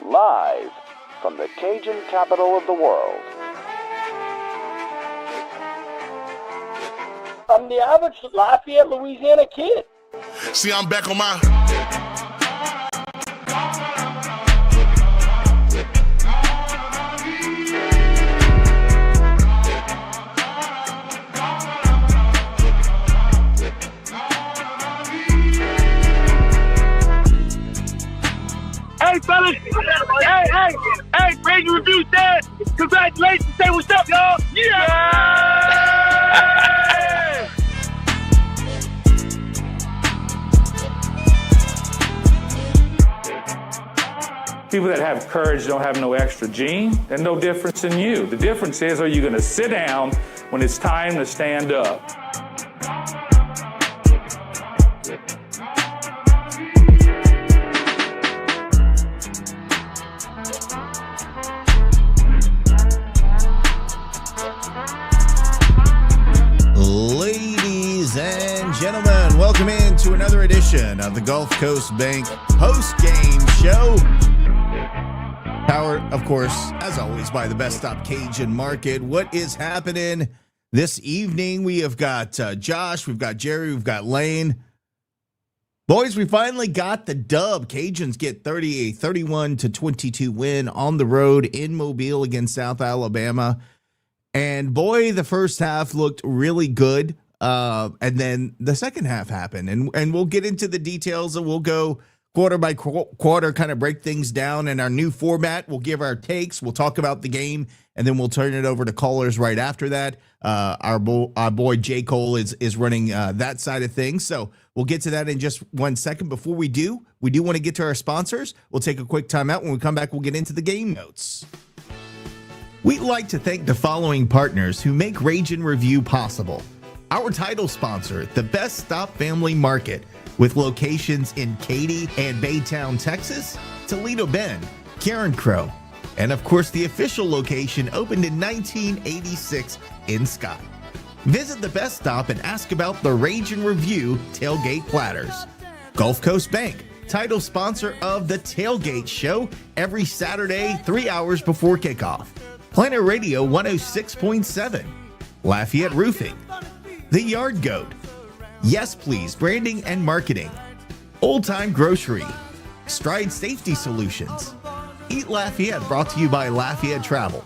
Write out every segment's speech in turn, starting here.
Live from the Cajun capital of the world. I'm the average Lafayette, Louisiana kid. See, I'm back on my... Hey, fellas. Hey, Brady Review said, congratulations. Say what's up, y'all. Yeah! People that have courage don't have no extra gene. There's no difference in you. The difference is, are you going to sit down when it's time to stand up? Ladies and gentlemen, welcome in to another edition of the Gulf Coast Bank Postgame Show. Powered, of course, as always, by the Best Stop Cajun Market. What is happening this evening? We have got Josh, we've got Jerry, we've got Lane. Boys, we finally got the dub. Cajuns get a 31-22 win on the road in Mobile against South Alabama. And boy, the first half looked really good. And then the second half happened. And we'll get into the details, and we'll go quarter by quarter, kind of break things down in our new format. We'll give our takes. We'll talk about the game, and then we'll turn it over to callers right after that. Our boy J. Cole is running that side of things. So we'll get to that in just 1 second. Before we do want to get to our sponsors. We'll take a quick time out. When we come back, we'll get into the game notes. We'd like to thank the following partners who make Rage and Review possible. Our title sponsor, the Best Stop Family Market, with locations in Katy and Baytown, Texas, Toledo Bend, Karen Crow, and of course the official location opened in 1986 in Scott. Visit the Best Stop and ask about the Rage and Review tailgate platters. Gulf Coast Bank, title sponsor of the Tailgate Show every Saturday, 3 hours before kickoff. Planet Radio 106.7, Lafayette Roofing, The Yard Goat, Yes Please Branding and Marketing, Old Time Grocery, Stride Safety Solutions, Eat Lafayette brought to you by Lafayette Travel,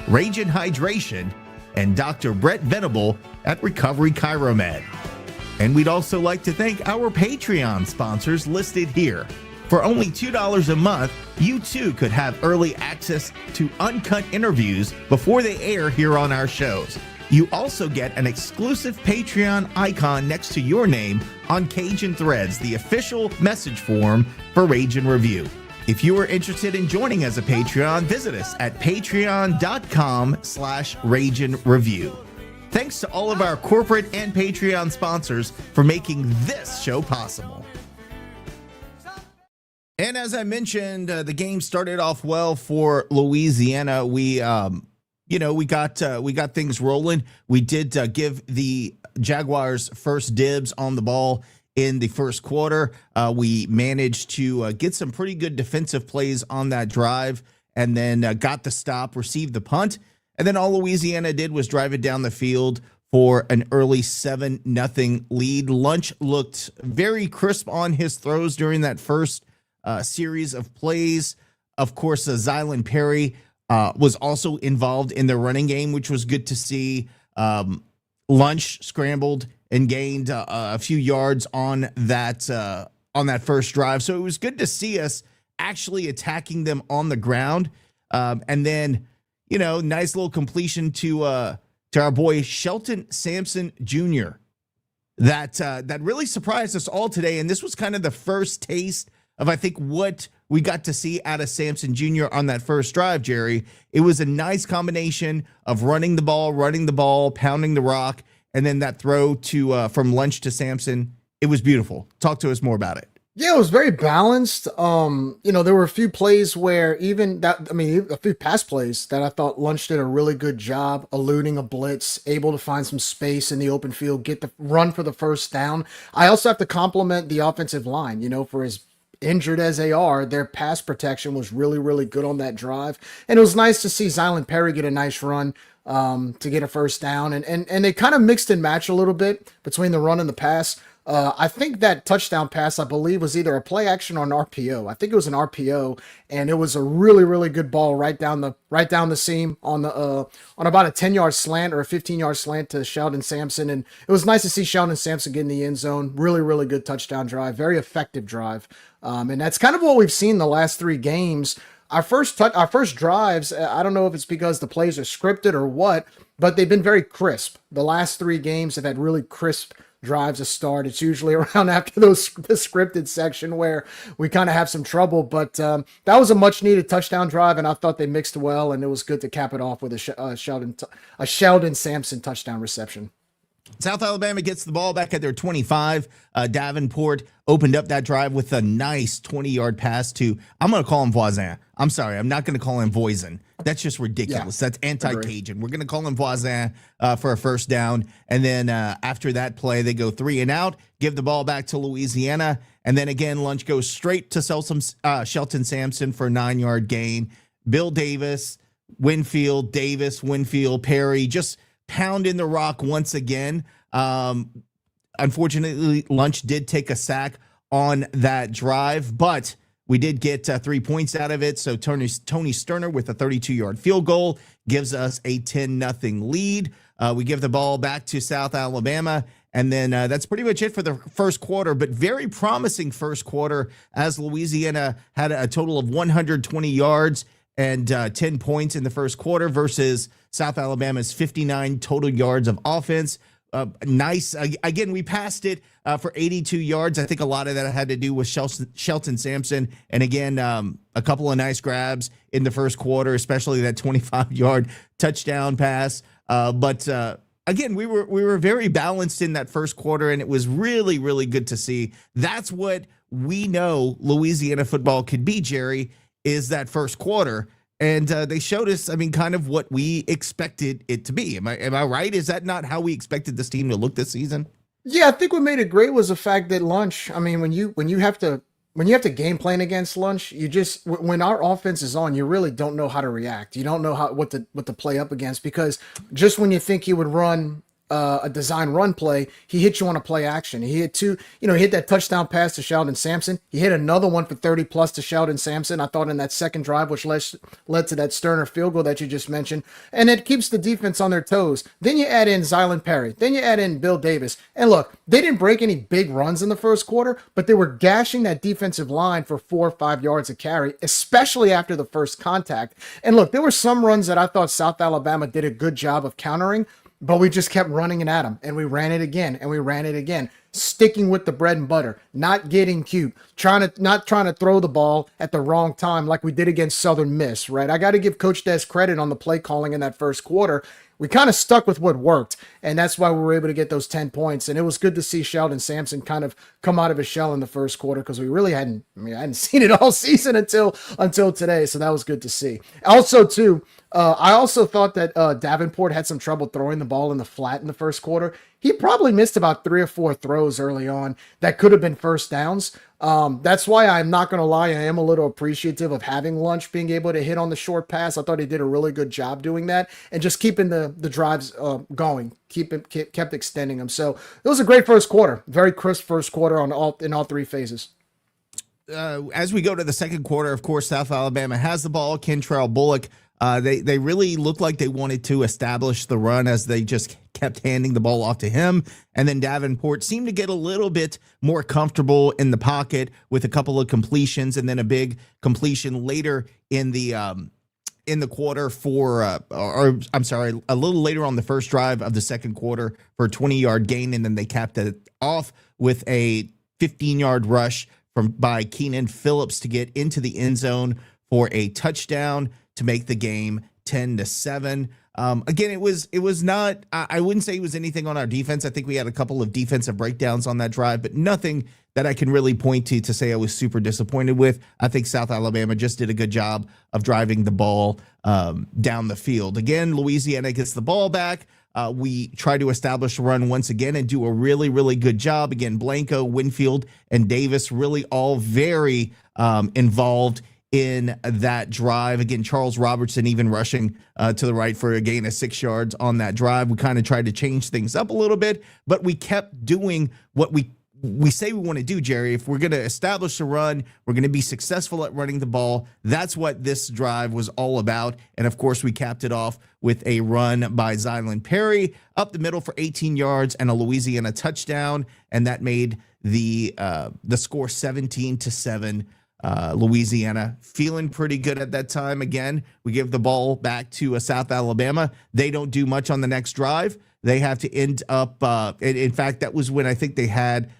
Rage and Hydration, and Dr. Brett Venable at Recovery Chiromed. And we'd also like to thank our Patreon sponsors listed here. For only $2 a month, you too could have early access to uncut interviews before they air here on our shows. You also get an exclusive Patreon icon next to your name on Cajun Threads, the official message form for Rage and Review. If you are interested in joining as a Patreon, visit us at patreon.com/Rage and Review. Thanks to all of our corporate and Patreon sponsors for making this show possible. And as I mentioned, the game started off well for Louisiana. We, we got things rolling. We did give the Jaguars first dibs on the ball in the first quarter. We managed to get some pretty good defensive plays on that drive, and then got the stop, received the punt, and then all Louisiana did was drive it down the field for an early 7-0 lead. Lunch looked very crisp on his throws during that first series of plays. Of course, Zylan Perry was also involved in the running game, which was good to see. Lunch scrambled and gained a few yards on that first drive. So it was good to see us actually attacking them on the ground. And then, nice little completion to our boy Shelton Sampson Jr. That really surprised us all today. And this was kind of the first taste of, I think, what we got to see out of Sampson Jr. on that first drive, Jerry. It was a nice combination of running the ball, pounding the rock, and then that throw to from Lunch to Sampson. It was beautiful. Talk to us more about it. Yeah, it was very balanced. There were a few plays where a few pass plays that I thought Lunch did a really good job eluding a blitz, able to find some space in the open field, get the run for the first down. I also have to compliment the offensive line, for as injured as they are, their pass protection was really, really good on that drive. And it was nice to see Zylan Perry get a nice run to get a first down. And they kind of mixed and matched a little bit between the run and the pass. I think that touchdown pass, I believe, was either a play action or an RPO. I think it was an RPO, and it was a really, really good ball right down the seam on about a 10-yard slant or a 15-yard slant to Sheldon Sampson. And it was nice to see Sheldon Sampson get in the end zone. Really, really good touchdown drive, very effective drive. And that's kind of what we've seen the last 3 games. Our first drives, I don't know if it's because the plays are scripted or what, but they've been very crisp. The last 3 games have had really crisp drives to start. It's usually around after the scripted section where we kind of have some trouble, but that was a much needed touchdown drive, and I thought they mixed well, and it was good to cap it off with a Sheldon Sampson touchdown reception. South Alabama gets the ball back at their 25. Davenport opened up that drive with a nice 20-yard pass to, I'm going to call him Voisin. I'm sorry, I'm not going to call him Voisin. That's just ridiculous. Yeah, that's anti-Cajun. We're going to call him Voisin for a first down. And then after that play, they go 3 and out, give the ball back to Louisiana. And then again, Lunch goes straight to Shelton Sampson for a 9-yard gain. Bill Davis, Winfield, Perry, just pounding the rock once again. Unfortunately, Lunch did take a sack on that drive, but we did get 3 points out of it. So Tony Sterner with a 32-yard field goal gives us a 10-0 lead. We give the ball back to South Alabama, and then that's pretty much it for the first quarter, but very promising first quarter as Louisiana had a total of 120 yards and 10 points in the first quarter versus South Alabama's 59 total yards of offense. Nice. Again, we passed it for 82 yards. I think a lot of that had to do with Shelton Sampson. And again, a couple of nice grabs in the first quarter, especially that 25-yard touchdown pass. But again, we were very balanced in that first quarter, and it was really, really good to see. That's what we know Louisiana football could be, Jerry, is that first quarter. And they showed us, kind of what we expected it to be. Am I right? Is that not how we expected this team to look this season? Yeah, I think what made it great was the fact that Lunch, when you have to game plan against Lunch, when our offense is on, you really don't know how to react. You don't know what to play up against, because just when you think he would run a design run play, he hit you on a play action. He hit he hit that touchdown pass to Sheldon Sampson. He hit another one for 30 plus to Sheldon Sampson, I thought, in that second drive, which led to that Sterner field goal that you just mentioned. And it keeps the defense on their toes. Then you add in Zylan Perry. Then you add in Bill Davis. And look, they didn't break any big runs in the first quarter, but they were gashing that defensive line for 4 or 5 yards of carry, especially after the first contact. And look, there were some runs that I thought South Alabama did a good job of countering, but we just kept running it at them, and we ran it again, and we ran it again. sticking with the bread and butter, not getting cute, not trying to throw the ball at the wrong time like we did against Southern Miss, right? I got to give Coach Des credit on the play calling in that first quarter. We kind of stuck with what worked, and that's why we were able to get those 10 points. And it was good to see Sheldon Sampson kind of come out of his shell in the first quarter, because we really hadn't seen it all season until today. So that was good to see. Also, too, I also thought that Davenport had some trouble throwing the ball in the flat in the first quarter. He probably missed about 3 or 4 throws early on that could have been first downs. That's why I'm not going to lie, I am a little appreciative of having Lunch being able to hit on the short pass. I thought he did a really good job doing that and just keeping the drives going, kept extending them. So it was a great first quarter, very crisp first quarter in all 3 phases. As we go to the second quarter, of course, South Alabama has the ball. Kentrell Bullock, they really looked like they wanted to establish the run as they just kept handing the ball off to him. And then Davenport seemed to get a little bit more comfortable in the pocket with a couple of completions, and then a big completion later in the quarter a little later on the first drive of the second quarter for a 20-yard gain. And then they capped it off with a 15-yard rush by Keenan Phillips to get into the end zone for a touchdown to make the game 10-7. Again, it was not, I wouldn't say it was anything on our defense. I think we had a couple of defensive breakdowns on that drive, but nothing that I can really point to say I was super disappointed with. I think South Alabama just did a good job of driving the ball down the field. Again, Louisiana gets the ball back. We try to establish a run once again and do a really, really good job. Again, Blanco, Winfield, and Davis really all very involved in that drive. Again, Charles Robertson even rushing to the right for a gain of 6 yards on that drive. We kind of tried to change things up a little bit, but we kept doing what we say we want to do, Jerry. If we're going to establish a run, we're going to be successful at running the ball. That's what this drive was all about. And of course, we capped it off with a run by Zylan Perry up the middle for 18 yards and a Louisiana touchdown. And that made the score 17-7. Louisiana feeling pretty good at that time. Again, we give the ball back to South Alabama. They don't do much on the next drive. They have to end up, in fact, that was when I think they had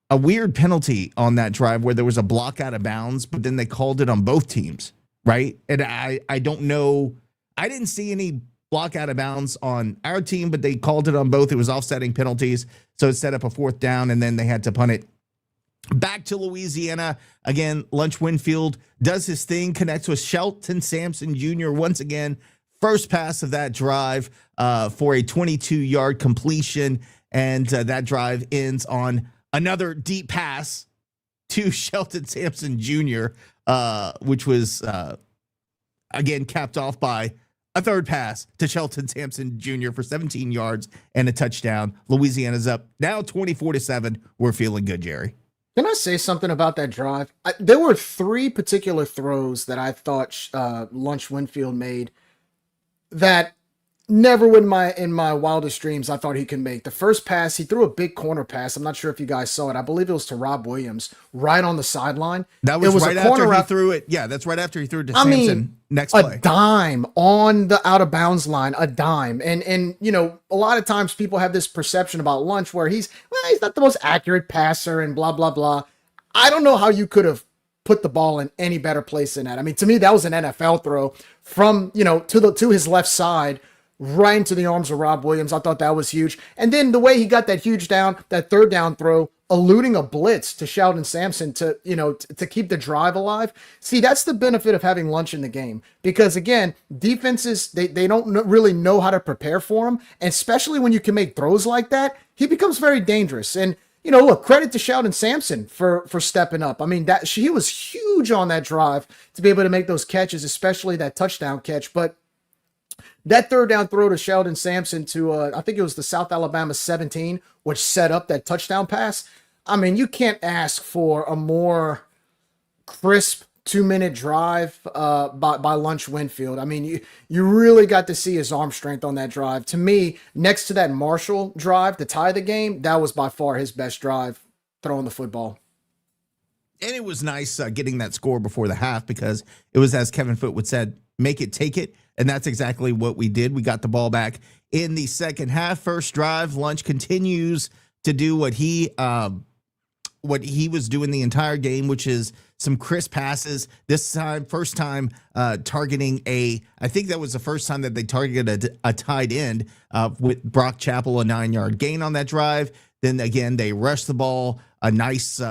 a weird penalty on that drive where there was a block out of bounds, but then they called it on both teams, right? And I don't know. I didn't see any block out of bounds on our team, but they called it on both. It was offsetting penalties. So it set up a 4th down, and then they had to punt it back to Louisiana. Again, Lunch Winfield does his thing, connects with Shelton Sampson Jr. once again. First pass of that drive for a 22-yard completion, and that drive ends on another deep pass to Shelton Sampson Jr., which was, again, capped off by a 3rd pass to Shelton Sampson Jr. for 17 yards and a touchdown. Louisiana's up now 24-7. We're feeling good, Jerry. Can I say something about that drive? There were 3 particular throws that I thought Lunch Winfield made that never in my wildest dreams I thought he could make. The first pass, he threw a big corner pass. I'm not sure if you guys saw it. I believe it was to Rob Williams right on the sideline. That was right after he threw it. Yeah, that's right after he threw it to Sampson. Next play. A dime on the out of bounds line, a dime. And you know, a lot of times people have this perception about Lunch where he's not the most accurate passer and blah, blah, blah. I don't know how you could have put the ball in any better place than that. I mean, to me, that was an NFL throw from, to his left side, right into the arms of Rob Williams. I thought that was huge. And then the way he got that 3rd down throw, eluding a blitz to Sheldon Sampson to keep the drive alive. See, that's the benefit of having Lunch in the game, because again, defenses, they don't really know how to prepare for him. And especially when you can make throws like that, he becomes very dangerous. And look, credit to Sheldon Sampson for stepping up. I mean, he was huge on that drive to be able to make those catches, especially that touchdown catch. But that 3rd down throw to Sheldon Sampson to, I think it was the South Alabama 17, which set up that touchdown pass. I mean, you can't ask for a more crisp 2-minute drive by Lunch Winfield. I mean, you really got to see his arm strength on that drive. To me, next to that Marshall drive to tie the game, that was by far his best drive throwing the football. And it was nice getting that score before the half, because it was, as Kevin Footwood said, make it, take it. And that's exactly what we did. We got the ball back in the second half. First drive, Lunch continues to do what he was doing the entire game, which is some crisp passes. This time, first time targeting I think that was the first time that they targeted a tight end with Brock Chappell, a 9-yard gain on that drive. Then again, they rushed the ball, a nice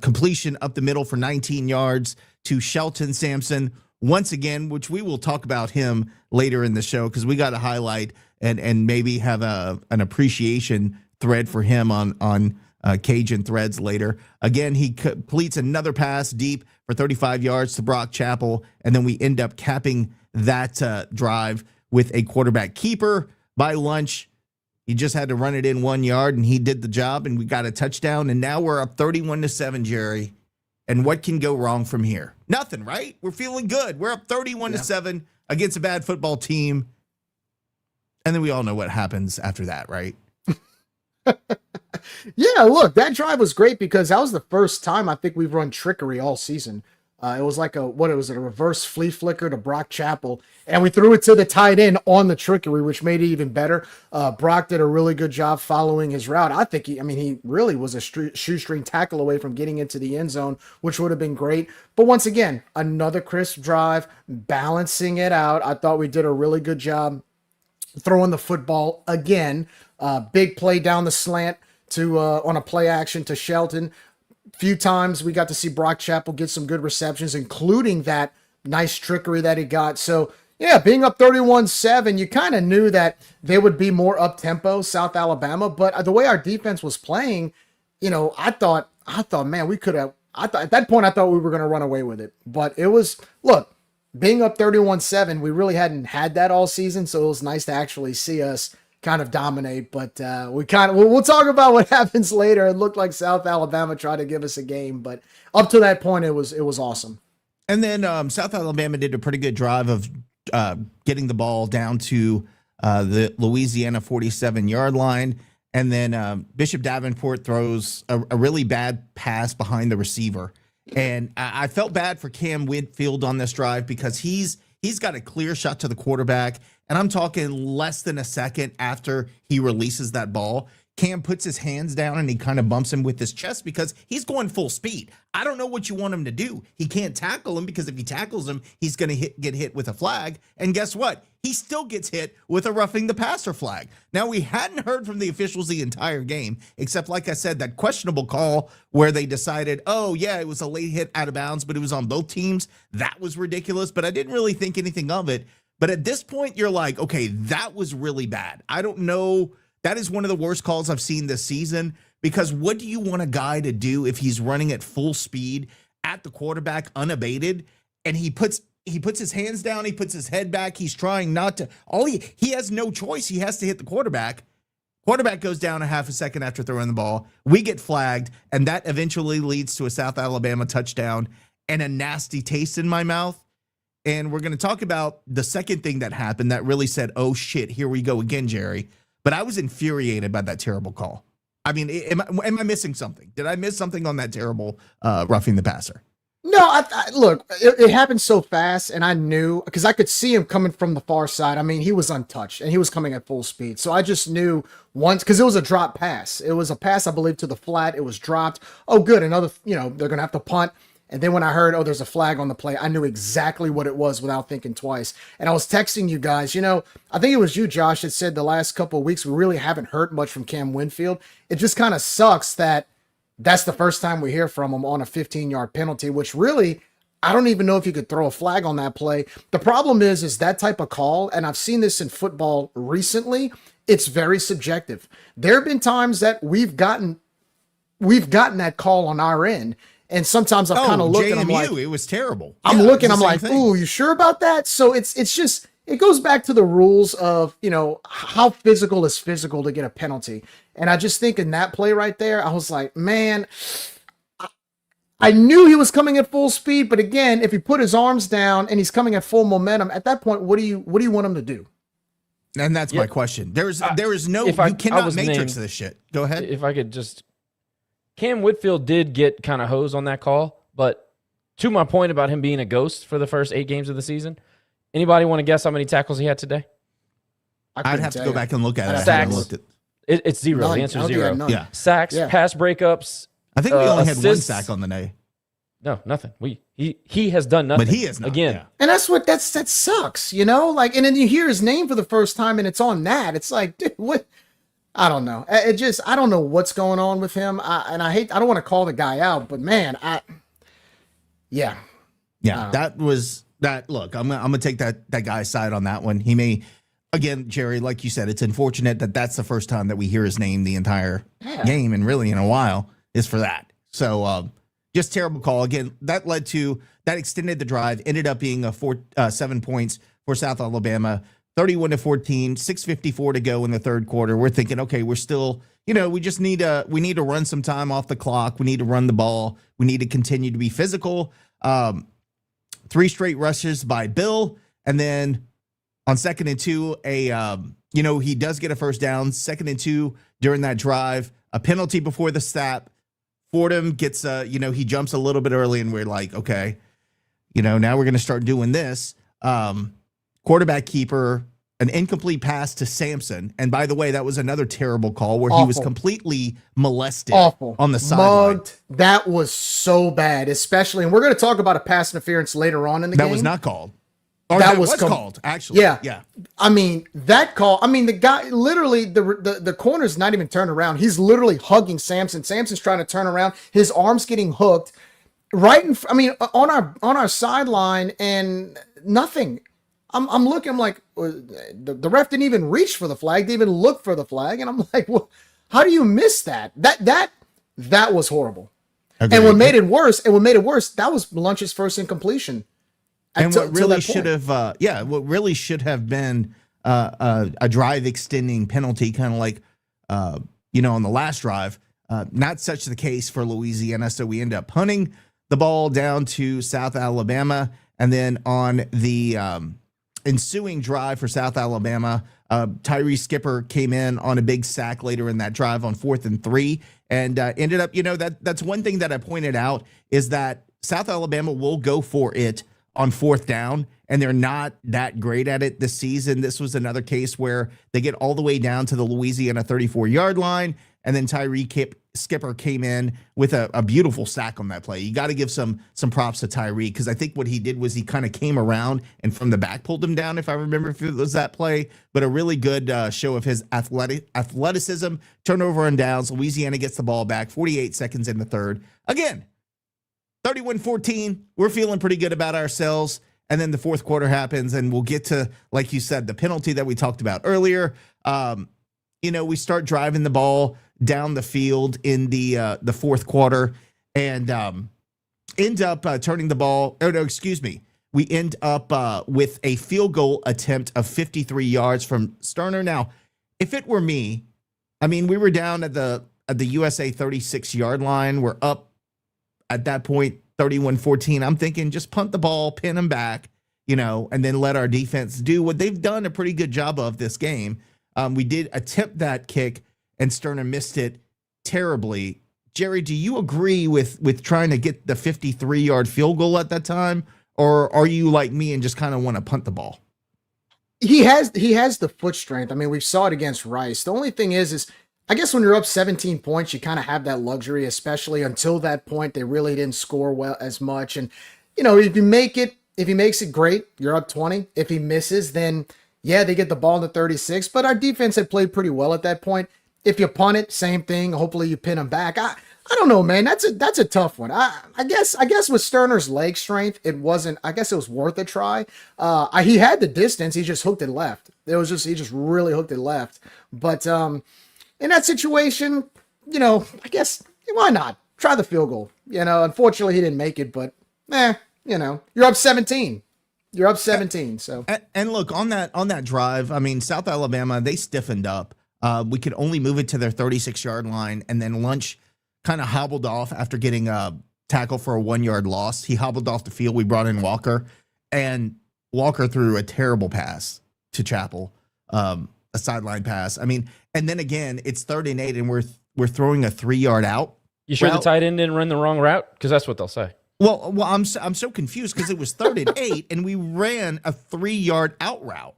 completion up the middle for 19 yards to Shelton Sampson once again, which we will talk about him later in the show because we got to highlight and maybe have an appreciation thread for him on Cajun Threads later. Again, he completes another pass deep for 35 yards to Brock Chappell, and then we end up capping that drive with a quarterback keeper by lunch. He just had to run it in 1 yard, and he did the job, and we got a touchdown, and now we're up 31-7, Jerry. And what can go wrong from here? Nothing, right? We're feeling good. We're up 31-7 against a bad football team. And then we all know what happens after that, right? Yeah, look, that drive was great because that was the first time I think we've run trickery all season. It was like a reverse flea flicker to Brock Chappell, and we threw it to the tight end on the trickery, which made it even better. Brock did a really good job following his route. I think he really was a shoestring tackle away from getting into the end zone, which would have been great. But once again, another crisp drive, balancing it out. I thought we did a really good job throwing the football again. Big play down the slant to on a play action to Shelton. Few times we got to see Brock Chappell get some good receptions, including that nice trickery that he got. So, yeah, being up 31-7, you kind of knew that they would be more up-tempo, South Alabama. But the way our defense was playing, I thought, man, we could have – at that point, I thought we were going to run away with it. But it was – look, being up 31-7, we really hadn't had that all season, so it was nice to actually see us – kind of dominate, but we'll talk about what happens later. It looked like South Alabama tried to give us a game, but up to that point, it was awesome. And then South Alabama did a pretty good drive of getting the ball down to the Louisiana 47-yard line, and then Bishop Davenport throws a really bad pass behind the receiver, and I felt bad for Cam Whitfield on this drive because he's got a clear shot to the quarterback. And I'm talking less than a second after he releases that ball, Cam puts his hands down and he kind of bumps him with his chest because he's going full speed. I don't know what you want him to do. He can't tackle him because if he tackles him, he's going to get hit with a flag. And guess what? He still gets hit with a roughing the passer flag. Now, we hadn't heard from the officials the entire game, except, like I said, that questionable call where they decided, oh, yeah, it was a late hit out of bounds, but it was on both teams. That was ridiculous, but I didn't really think anything of it. But at this point, you're like, okay, that was really bad. I don't know. That is one of the worst calls I've seen this season because what do you want a guy to do if he's running at full speed at the quarterback unabated and he puts his hands down, he puts his head back, he's trying not to. He has no choice. He has to hit the quarterback. Quarterback goes down a half a second after throwing the ball. We get flagged, and that eventually leads to a South Alabama touchdown and a nasty taste in my mouth. And we're going to talk about the second thing that happened that really said, oh, shit, here we go again, Jerry. But I was infuriated by that terrible call. I mean, am I missing something? Did I miss something on that terrible roughing the passer? No, look, it happened so fast, and I knew, because I could see him coming from the far side. I mean, he was untouched, and he was coming at full speed. So I just knew once, because it was a drop pass. It was a pass, I believe, to the flat. It was dropped. Oh, good, another, they're going to have to punt. And then when I heard, oh, there's a flag on the play, I knew exactly what it was without thinking twice. And I was texting you guys, I think it was you, Josh, that said the last couple of weeks we really haven't heard much from Cam Winfield. It just kind of sucks that that's the first time we hear from him on a 15-yard penalty, which really, I don't even know if you could throw a flag on that play. The problem is that type of call, and I've seen this in football recently, it's very subjective. There have been times that we've gotten that call on our end. And sometimes I'm kind of looking, I'm like, it was terrible. I'm looking, I'm like, ooh, you sure about that? So it's just, it goes back to the rules of, how physical is physical to get a penalty. And I just think in that play right there, I was like, man, I knew he was coming at full speed. But again, if he put his arms down and he's coming at full momentum, at that point, what do you want him to do? And that's my question. There is no, you cannot matrix this shit. Go ahead. If I could just, Cam Whitfield did get kind of hosed on that call, but to my point about him being a ghost for the first 8 games of the season, anybody want to guess how many tackles he had today? I'd have to go back and look at it. Sacks. It's zero. None. The answer I is don't think I zero. had none. Yeah. Sacks, Yeah. pass breakups. I think we only had one assists. sack on the day. No, nothing. He has done nothing. But he is not, again. yeah. And that sucks, you know? Like, and then you hear his name for the first time and it's on that. It's like, dude, what? I don't know. I don't know what's going on with him. I don't want to call the guy out, but man, yeah. That was that. Look, I'm gonna take that guy's side on that one. He may, again, Jerry, like you said, it's unfortunate that that's the first time that we hear his name the entire game, and really in a while is for that. So just terrible call. Again, that extended the drive, ended up being 7 points for South Alabama, 31-14, 6:54 to go in the third quarter. We're thinking, okay, we're still, we just need to run some time off the clock. We need to run the ball. We need to continue to be physical. 3 straight rushes by Bill, and then on 2nd and 2, he does get a first down. 2nd and 2 during that drive, a penalty before the snap. Fordham gets he jumps a little bit early, and we're like, okay, now we're going to start doing this. Quarterback keeper, an incomplete pass to Sampson. And by the way, that was another terrible call where he was completely molested on the sideline. That was so bad, especially, and we're going to talk about a pass interference later on in the game. That was not called. That was called, actually. Yeah. I mean, that call, the guy, literally, the corner's not even turned around. He's literally hugging Sampson. Sampson's trying to turn around. His arm's getting hooked on our sideline, and nothing. I'm looking, I'm like, the ref didn't even reach for the flag, didn't even look for the flag, and I'm like, well, how do you miss that? That was horrible. Agreed. And what made it worse, that was Lunch's first incompletion. And what really should have been a drive extending penalty, kind of like on the last drive. Not such the case for Louisiana, so we end up punting the ball down to South Alabama, and then on the ensuing drive for South Alabama, Tyree Skipper came in on a big sack later in that drive on 4th and 3, and ended up, that's one thing that I pointed out is that South Alabama will go for it on 4th down, and they're not that great at it this season. This was another case where they get all the way down to the Louisiana 34-yard line, and then Tyree Skipper came in with a beautiful sack on that play. You got to give some props to Tyree, because I think what he did was he kind of came around and from the back pulled him down, if I remember if it was that play. But a really good show of his athleticism, turnover and downs. Louisiana gets the ball back, 48 seconds in the third. Again, 31-14, we're feeling pretty good about ourselves. And then the fourth quarter happens, and we'll get to, like you said, the penalty that we talked about earlier. We start driving the ball down the field in the fourth quarter, and end up turning the ball. Oh, no, excuse me. We end up with a field goal attempt of 53 yards from Sterner. Now, if it were me, we were down at the USA 36-yard line. We're up at that point, 31-14. I'm thinking just punt the ball, pin them back, and then let our defense do what they've done a pretty good job of this game. We did attempt that kick, and Sterner missed it terribly. Jerry, do you agree with trying to get the 53-yard field goal at that time, or are you like me and just kind of want to punt the ball? He has the foot strength. We saw it against Rice. The only thing is I guess when you're up 17 points, you kind of have that luxury, especially until that point, they really didn't score well as much. And, if he makes it, great, you're up 20. If he misses, then yeah, they get the ball in the 36, but our defense had played pretty well at that point. If you punt it, same thing. Hopefully you pin him back. I don't know, man. That's a tough one. I guess with Sterner's leg strength, it was worth a try. He had the distance. He just hooked it left. He just really hooked it left. But, in that situation, I guess, why not? Try the field goal. Unfortunately, he didn't make it, but, you're up 17. You're up 17, so. And look, on that drive, South Alabama, they stiffened up. We could only move it to their 36-yard line, and then Lunch kind of hobbled off after getting a tackle for a 1-yard loss. He hobbled off the field. We brought in Walker, and Walker threw a terrible pass to Chappell. A sideline pass. And then again, it's 3rd and 8, and we're throwing a 3-yard out. You sure the tight end didn't run the wrong route? Because that's what they'll say. Well, I'm so confused because it was 3rd and 8, and we ran a 3-yard out route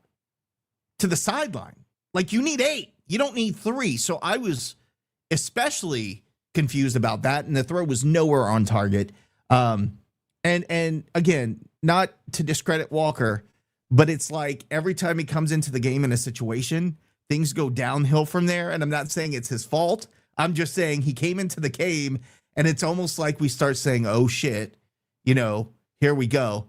to the sideline. Like, you need 8. You don't need 3. So I was especially confused about that, and the throw was nowhere on target. And again, not to discredit Walker, but it's like every time he comes into the game in a situation, things go downhill from there. And I'm not saying it's his fault. I'm just saying he came into the game, and it's almost like we start saying, oh shit, here we go.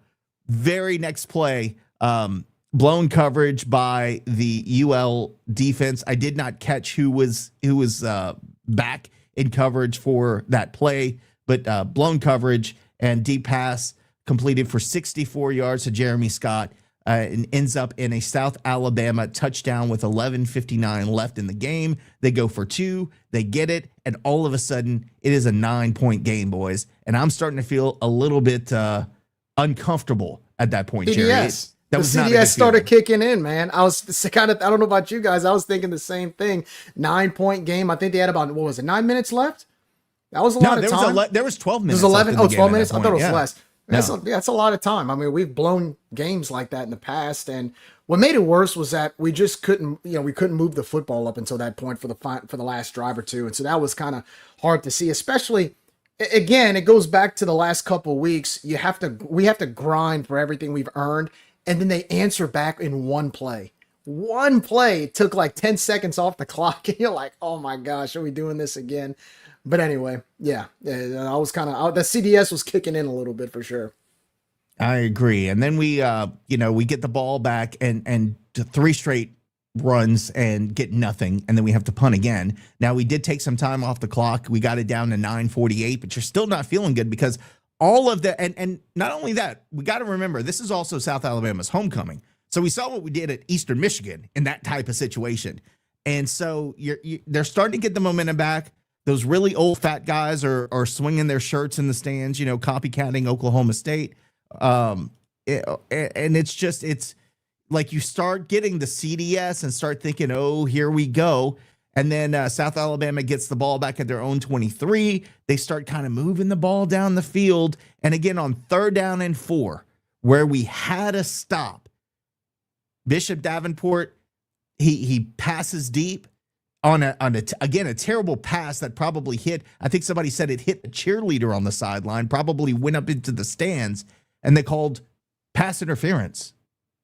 Very next play, blown coverage by the UL defense. I did not catch who was back in coverage for that play, but blown coverage and deep pass completed for 64 yards to Jeremy Scott, and ends up in a South Alabama touchdown with 11:59 left in the game. They go for 2, they get it, and all of a sudden it is a 9-point game, boys. And I'm starting to feel a little bit uncomfortable at that point, Jerry. CDS. That was the not a good CDS started feeling. kicking in, man. I was I don't know about you guys. I was thinking the same thing. 9-point game. I think they had about, 9 minutes left? That was a lot of time. There was 12 minutes. It was 11. left in the 12 game at minutes? that I thought it was point. less. That's a lot of time. I mean, we've blown games like that in the past, and what made it worse was that we just couldn't, we couldn't move the football up until that point for the last drive or two, and so that was kind of hard to see. Especially, again, it goes back to the last couple of weeks. We have to grind for everything we've earned, and then they answer back in one play. One play took like 10 seconds off the clock, and you're like, oh my gosh, are we doing this again? But anyway, yeah, I was kind of, the CDS was kicking in a little bit for sure. I agree. And then we get the ball back and 3 straight runs and get nothing. And then we have to punt again. Now we did take some time off the clock. We got it down to 9:48, but you're still not feeling good because all of the, and not only that, we got to remember, this is also South Alabama's homecoming. So we saw what we did at Eastern Michigan in that type of situation. And so they're starting to get the momentum back. Those really old fat guys are swinging their shirts in the stands, copycatting Oklahoma State. And it's like you start getting the CDS and start thinking, oh, here we go. And then South Alabama gets the ball back at their own 23. They start kind of moving the ball down the field. And again, on 3rd down and 4, where we had a stop, Bishop Davenport, he passes deep. On a terrible pass that probably hit, I think somebody said it hit a cheerleader on the sideline, probably went up into the stands, and they called pass interference.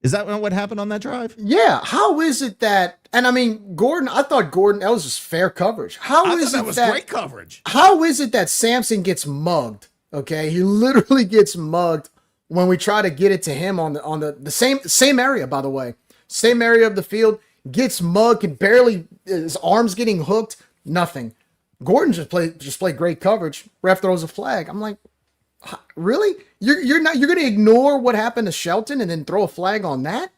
Is that what happened on that drive? Yeah. How is it that, and I mean, I thought Gordon, that was just fair coverage. I thought that was great coverage. How is it that Sampson gets mugged? Okay. He literally gets mugged when we try to get it to him on the same area, by the way, same area of the field. Gets mugged and barely, his arms getting hooked, nothing. Gordon just played great coverage. Ref throws a flag. I'm like, really? You're going to ignore what happened to Shelton and then throw a flag on that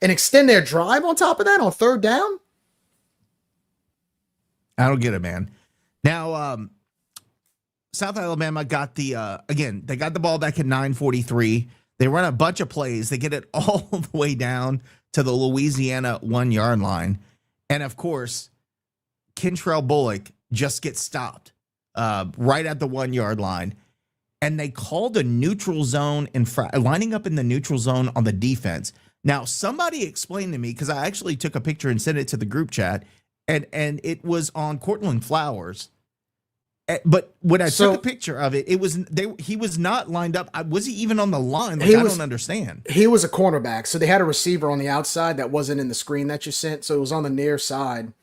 and extend their drive on top of that on 3rd down? I don't get it, man. Now, South Alabama got they got the ball back at 9:43. They run a bunch of plays. They get it all the way down to the Louisiana 1-yard line. And of course, Kentrell Bullock just gets stopped right at the 1-yard line. And they called a neutral zone lining up in the neutral zone on the defense. Now, somebody explained to me, because I actually took a picture and sent it to the group chat, and it was on Cortland Flowers. But when I took a picture of it, he was not lined up. Was he even on the line? I don't understand. He was a cornerback, so they had a receiver on the outside that wasn't in the screen that you sent, so it was on the near side.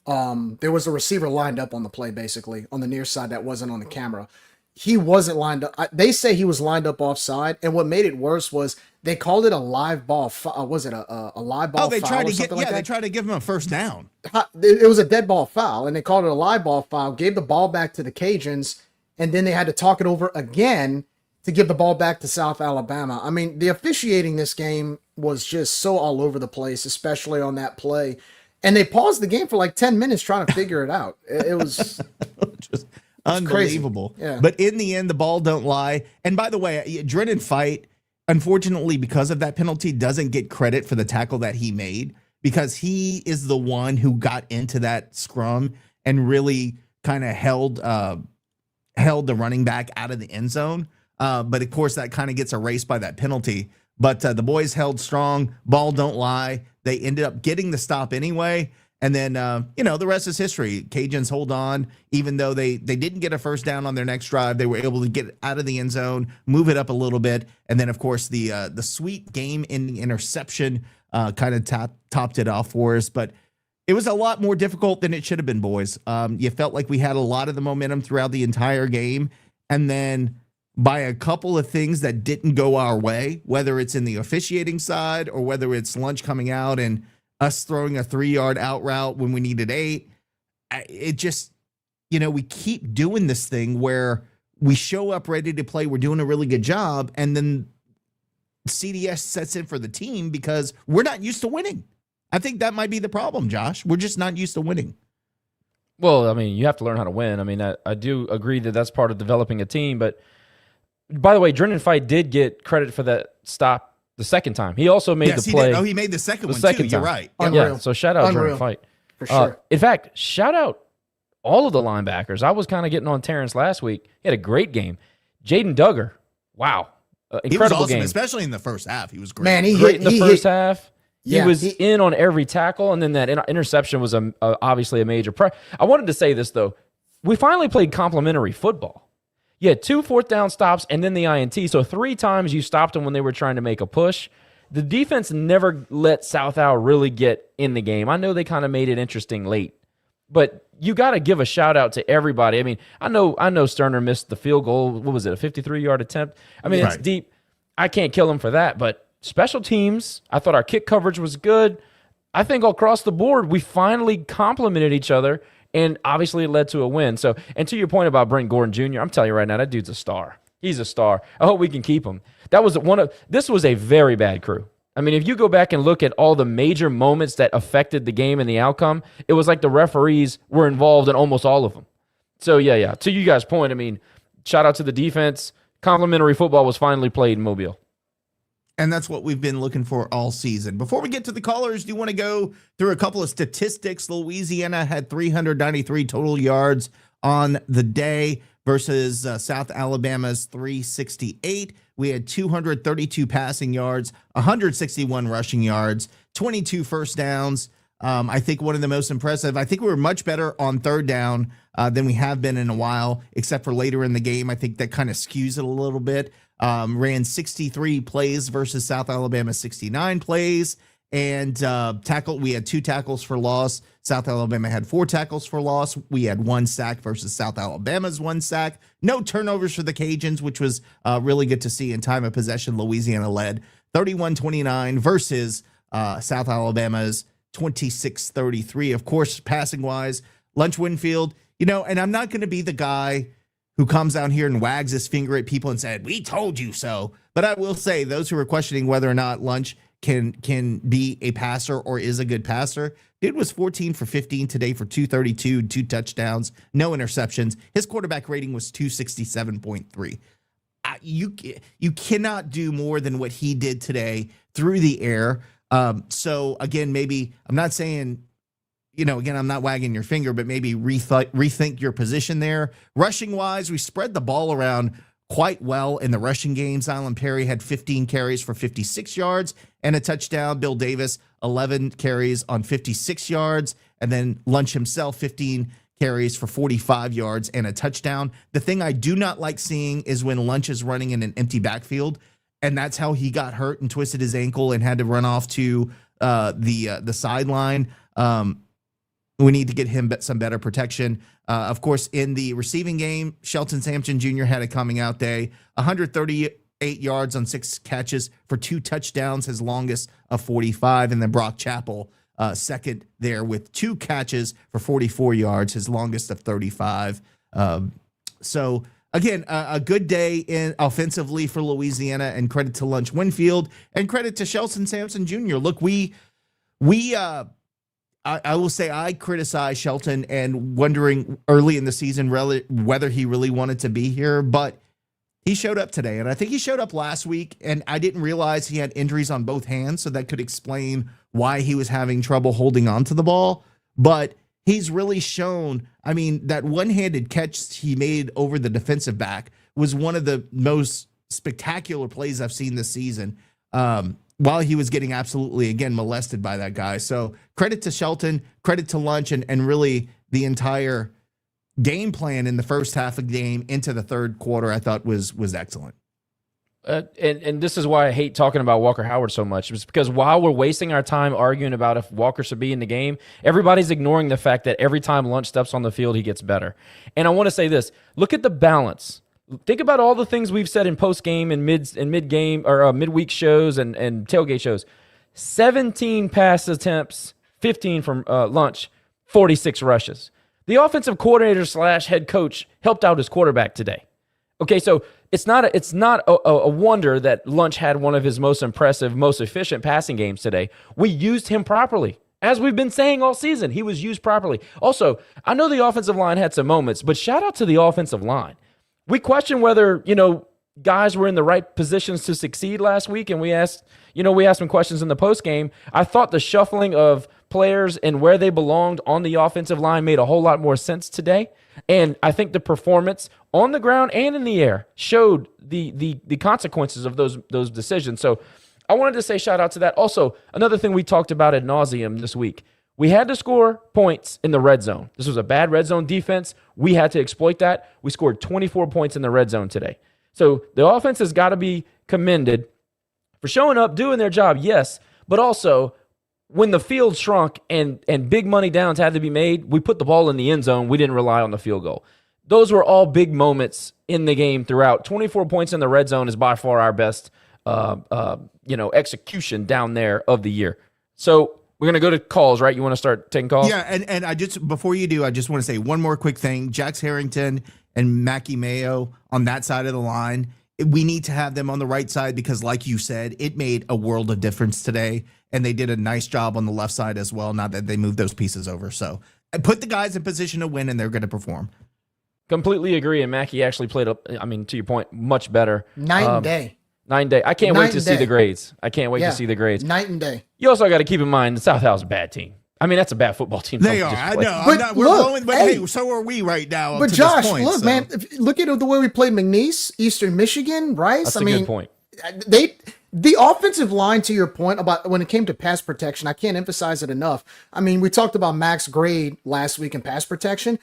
There was a receiver lined up on the play, basically, on the near side that wasn't on the camera. He wasn't lined up. They say he was lined up offside, and what made it worse was they called it a live ball. Was it a live ball? Oh, they foul tried or something like that? they tried to give him a first down. It was a dead ball foul, and they called it a live ball foul. Gave the ball back to the Cajuns, and then they had to talk it over again to give the ball back to South Alabama. I mean, the officiating this game was just so all over the place, especially on that play. And they paused the game for like 10 minutes trying to figure it out. It was just unbelievable. Yeah. But in the end, the ball don't lie. And by the way, Drennan Fight, unfortunately, because of that penalty, doesn't get credit for the tackle that he made, because he is the one who got into that scrum and really kind of held the running back out of the end zone. But of course, that kind of gets erased by that penalty. But the boys held strong. Ball don't lie. They ended up getting the stop anyway. And then, the rest is history. Cajuns hold on, even though they didn't get a first down on their next drive. They were able to get out of the end zone, move it up a little bit. And then, of course, the sweet game-ending interception kind of topped it off for us. But it was a lot more difficult than it should have been, boys. You felt like we had a lot of the momentum throughout the entire game. And then by a couple of things that didn't go our way, whether it's in the officiating side or whether it's lunch coming out and us throwing a 3-yard out route when we needed 8. It just, we keep doing this thing where we show up ready to play. We're doing a really good job. And then CDS sets in for the team because we're not used to winning. I think that might be the problem, Josh. We're just not used to winning. Well, I mean, you have to learn how to win. I mean, I do agree that that's part of developing a team. But by the way, Drennan Fight did get credit for that stop the second time. He also made the play. He made the second one too. You're right. Yeah, so shout out Drennan Fight. For sure. In fact, shout out all of the linebackers. I was kind of getting on Terrence last week. He had a great game. Jaden Duggar, wow. Incredible he was awesome, game. Especially in the first half. He was great. Man, he great hit in the first half. Yeah, he was in on every tackle, and then that interception was obviously a major. I wanted to say this, though. We finally played complementary football. You had 2 fourth-down stops and then the INT, so 3 times you stopped them when they were trying to make a push. The defense never let South Al really get in the game. I know they kind of made it interesting late, but you got to give a shout-out to everybody. I mean, I know Sterner missed the field goal. What was it, a 53-yard attempt? I mean, It's deep. I can't kill him for that, but special teams, I thought our kick coverage was good. I think across the board, we finally complemented each other, and obviously it led to a win. So, and to your point about Brent Gordon Jr., I'm telling you right now, that dude's a star. He's a star. I hope we can keep him. This was a very bad crew. I mean, if you go back and look at all the major moments that affected the game and the outcome, it was like the referees were involved in almost all of them. So, yeah. To you guys' point, I mean, shout out to the defense. Complimentary football was finally played in Mobile. And that's what we've been looking for all season. Before we get to the callers, do you want to go through a couple of statistics? Louisiana had 393 total yards on the day versus South Alabama's 368. We had 232 passing yards, 161 rushing yards, 22 first downs. I think one of the most impressive, I think we were much better on third down than we have been in a while, except for later in the game. I think that kind of skews it a little bit. Ran 63 plays versus South Alabama 69 plays. And we had 2 tackles for loss. South Alabama had 4 tackles for loss. We had 1 sack versus South Alabama's 1 sack. No turnovers for the Cajuns, which was really good to see. In time of possession, Louisiana led 31-29 versus South Alabama's 26-33. Of course, passing-wise, Lunch Winfield, and I'm not going to be the guy who comes out here and wags his finger at people and said, "We told you so." But I will say, those who are questioning whether or not Lunch can be a passer or is a good passer, dude was 14 for 15 today for 232, 2 touchdowns, no interceptions. His quarterback rating was 267.3. You cannot do more than what he did today through the air. So again, maybe I'm not saying, I'm not wagging your finger, but maybe rethink your position there. Rushing wise, we spread the ball around quite well in the rushing game. Zylan Perry had 15 carries for 56 yards and a touchdown. Bill Davis, 11 carries on 56 yards. And then Lunch himself, 15 carries for 45 yards and a touchdown. The thing I do not like seeing is when Lunch is running in an empty backfield. And that's how he got hurt and twisted his ankle and had to run off to the sideline. We need to get him some better protection. Of course, in the receiving game, Shelton Sampson Jr. had a coming out day. 138 yards on 6 catches for 2 touchdowns, his longest of 45. And then Brock Chappell, second there with 2 catches for 44 yards, his longest of 35. So, again, a good day offensively for Louisiana, and credit to Lunch Winfield and credit to Shelton Sampson Jr. Look, I will say I criticized Shelton and wondering early in the season whether he really wanted to be here, but he showed up today, and I think he showed up last week, and I didn't realize he had injuries on both hands, so that could explain why he was having trouble holding on to the ball, but he's really shown, that one-handed catch he made over the defensive back was one of the most spectacular plays I've seen this season. while he was getting absolutely, again, molested by that guy. So credit to Shelton, credit to Lunch, and really the entire game plan in the first half of the game into the third quarter, I thought was excellent. And this is why I hate talking about Walker Howard so much. It's because while we're wasting our time arguing about if Walker should be in the game, everybody's ignoring the fact that every time Lunch steps on the field, he gets better. And I want to say this. Look at the balance. Think about all the things we've said in post-game and mid-game or midweek shows and tailgate shows. 17 pass attempts, 15 from Lunch, 46 rushes. The offensive coordinator / head coach helped out his quarterback today. Okay, so it's not a wonder that Lunch had one of his most impressive, most efficient passing games today. We used him properly. As we've been saying all season, he was used properly. Also, I know the offensive line had some moments, but shout out to the offensive line. We questioned whether, guys were in the right positions to succeed last week, and we asked some questions in the postgame. I thought the shuffling of players and where they belonged on the offensive line made a whole lot more sense today. And I think the performance on the ground and in the air showed the consequences of those decisions. So I wanted to say shout out to that. Also, another thing we talked about ad nauseum this week, we had to score points in the red zone. This was a bad red zone defense. We had to exploit that. We scored 24 points in the red zone today. So the offense has got to be commended for showing up, doing their job, yes, but also when the field shrunk and big money downs had to be made, we put the ball in the end zone. We didn't rely on the field goal. Those were all big moments in the game throughout. 24 points in the red zone is by far our best, execution down there of the year. So we're going to go to calls, right? You want to start taking calls? Yeah, and I just, before you do, I just want to say one more quick thing. Jax Harrington and Mackie Mayo on that side of the line, we need to have them on the right side because, like you said, it made a world of difference today, and they did a nice job on the left side as well, now that they moved those pieces over. So put the guys in position to win, and they're going to perform. Completely agree, and Mackie actually played, to your point, much better. Night and day. I can't wait to see the grades. I can't wait to see the grades. Night and day. You also got to keep in mind the South Al's a bad team. I mean, that's a bad football team. They are. I know. But we're look, blowing, but hey, so are we right now. But Josh, look, man, look at the way we played McNeese, Eastern Michigan, Rice. That's a good point. The offensive line, to your point about when it came to pass protection, I can't emphasize it enough. I mean, we talked about Max grade last week in pass protection.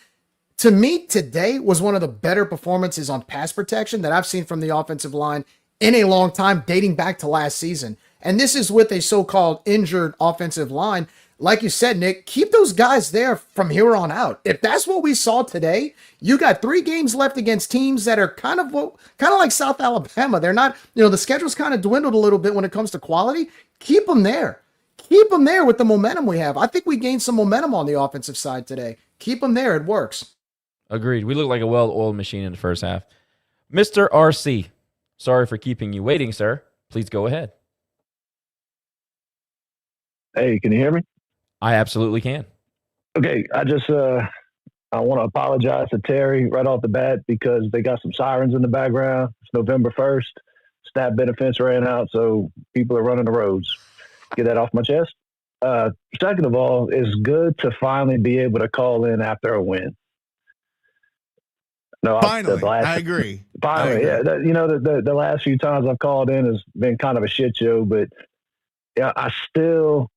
To me, today was one of the better performances on pass protection that I've seen from the offensive line in a long time, dating back to last season. And this is with a so-called injured offensive line. Like you said, Nick, keep those guys there from here on out. If that's what we saw today, you got 3 games left against teams that are kind of like South Alabama. They're not, the schedule's kind of dwindled a little bit when it comes to quality. Keep them there. Keep them there with the momentum we have. I think we gained some momentum on the offensive side today. Keep them there. It works. Agreed. We look like a well-oiled machine in the first half. Mr. RC, sorry for keeping you waiting, sir. Please go ahead. Hey, can you hear me? I absolutely can. Okay, I want to apologize to Terry right off the bat because they got some sirens in the background. It's November 1st. Stat benefits ran out, so people are running the roads. Get that off my chest. Second of all, it's good to finally be able to call in after a win. No, finally, I agree. Finally, yeah. The last few times I've called in has been kind of a shit show, but yeah, I still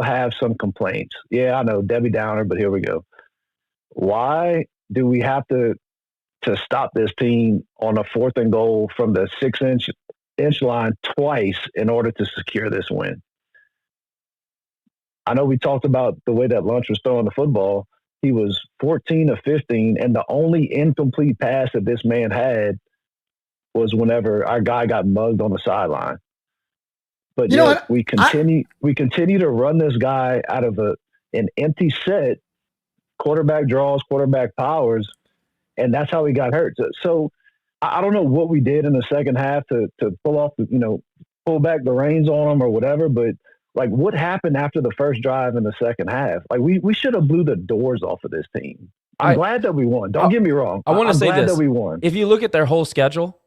have some complaints. Yeah, I know, Debbie Downer, but here we go. Why do we have to stop this team on a 4th and goal from the 6-inch line twice in order to secure this win? I know we talked about the way that Lunch was throwing the football. He was 14 of 15, and the only incomplete pass that this man had was whenever our guy got mugged on the sideline. But yet we continue to run this guy out of an empty set, quarterback draws, quarterback powers, and that's how he got hurt. So I don't know what we did in the second half to pull back the reins on him or whatever, but like what happened after the first drive in the second half? Like we should have blew the doors off of this team. I'm glad that we won. Don't get me wrong. I want to say glad this. That we won. If you look at their whole schedule,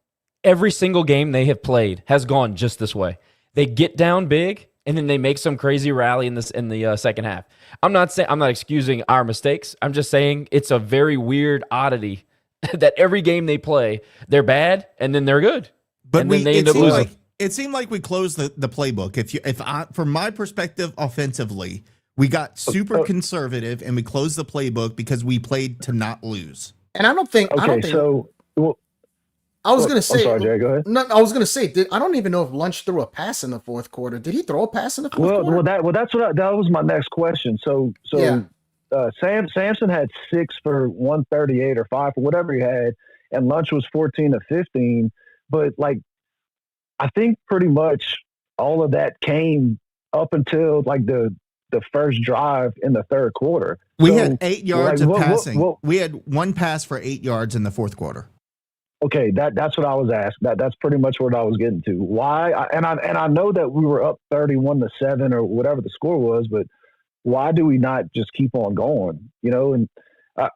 every single game they have played has gone just this way. They get down big, and then they make some crazy rally in the second half. I'm not excusing our mistakes. I'm just saying it's a very weird oddity that every game they play, they're bad, and then they're good. But and then they end up losing. It seemed like we closed the playbook. From my perspective, offensively, we got super conservative and we closed the playbook because we played to not lose. And I don't think. I was going to say. I'm sorry, Jay, go ahead. No, I was going to say. I don't even know if Lunch threw a pass in the fourth quarter. Did he throw a pass in the fourth quarter? That was my next question. Sampson had 6 for 138 or 5 for whatever he had, and Lunch was 14 of 15. But like, I think pretty much all of that came up until like the first drive in the third quarter. We had 8 yards of passing. We had 1 pass for 8 yards in the fourth quarter. Okay, that's what I was asked. That's pretty much what I was getting to. Why? I know that we were up 31-7 or whatever the score was, but why do we not just keep on going? You know, and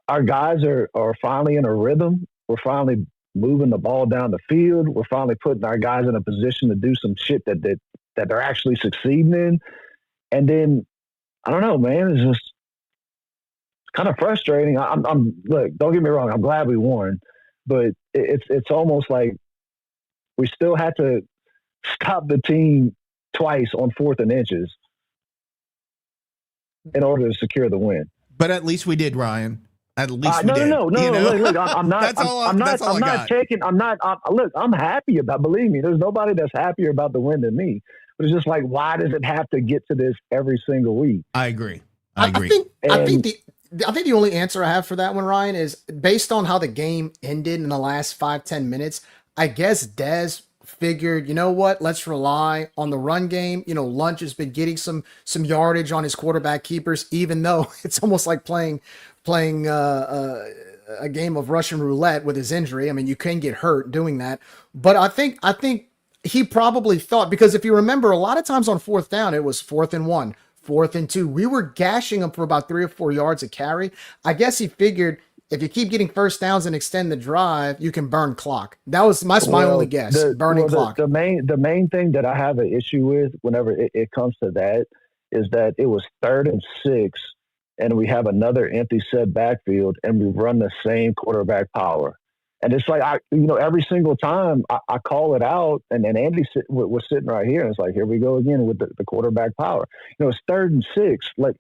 our guys are finally in a rhythm. We're finally moving the ball down the field. We're finally putting our guys in a position to do some shit that they're actually succeeding in. And then I don't know, man. It's just kind of frustrating. Look, don't get me wrong. I'm glad we won. But it's almost like we still had to stop the team twice on 4th and inches in order to secure the win. But at least we did, Ryan. At least we did. No. Look, I'm not. I'm not taking. Look, I'm happy about. Believe me, there's nobody that's happier about the win than me. But it's just like, why does it have to get to this every single week? I agree. I think the only answer I have for that one, Ryan, is based on how the game ended in the last 5-10 minutes. I guess Dez figured, you know what, let's rely on the run game. You know, Lunch has been getting some yardage on his quarterback keepers, even though it's almost like playing a game of Russian roulette with his injury. I mean, you can get hurt doing that. But I think he probably thought, because if you remember, a lot of times on 4th down, it was 4th and 1. 4th and 2. We were gashing him for about 3 or 4 yards a carry. I guess he figured if you keep getting first downs and extend the drive, you can burn clock. That's my only guess. Burning clock. The main thing that I have an issue with whenever it comes to that is that it was 3rd and 6, and we have another empty set backfield, and we run the same quarterback power. And it's like, every single time I call it out, and then Andy was sitting right here, and it's like, here we go again with the quarterback power. It's 3rd and 6. Like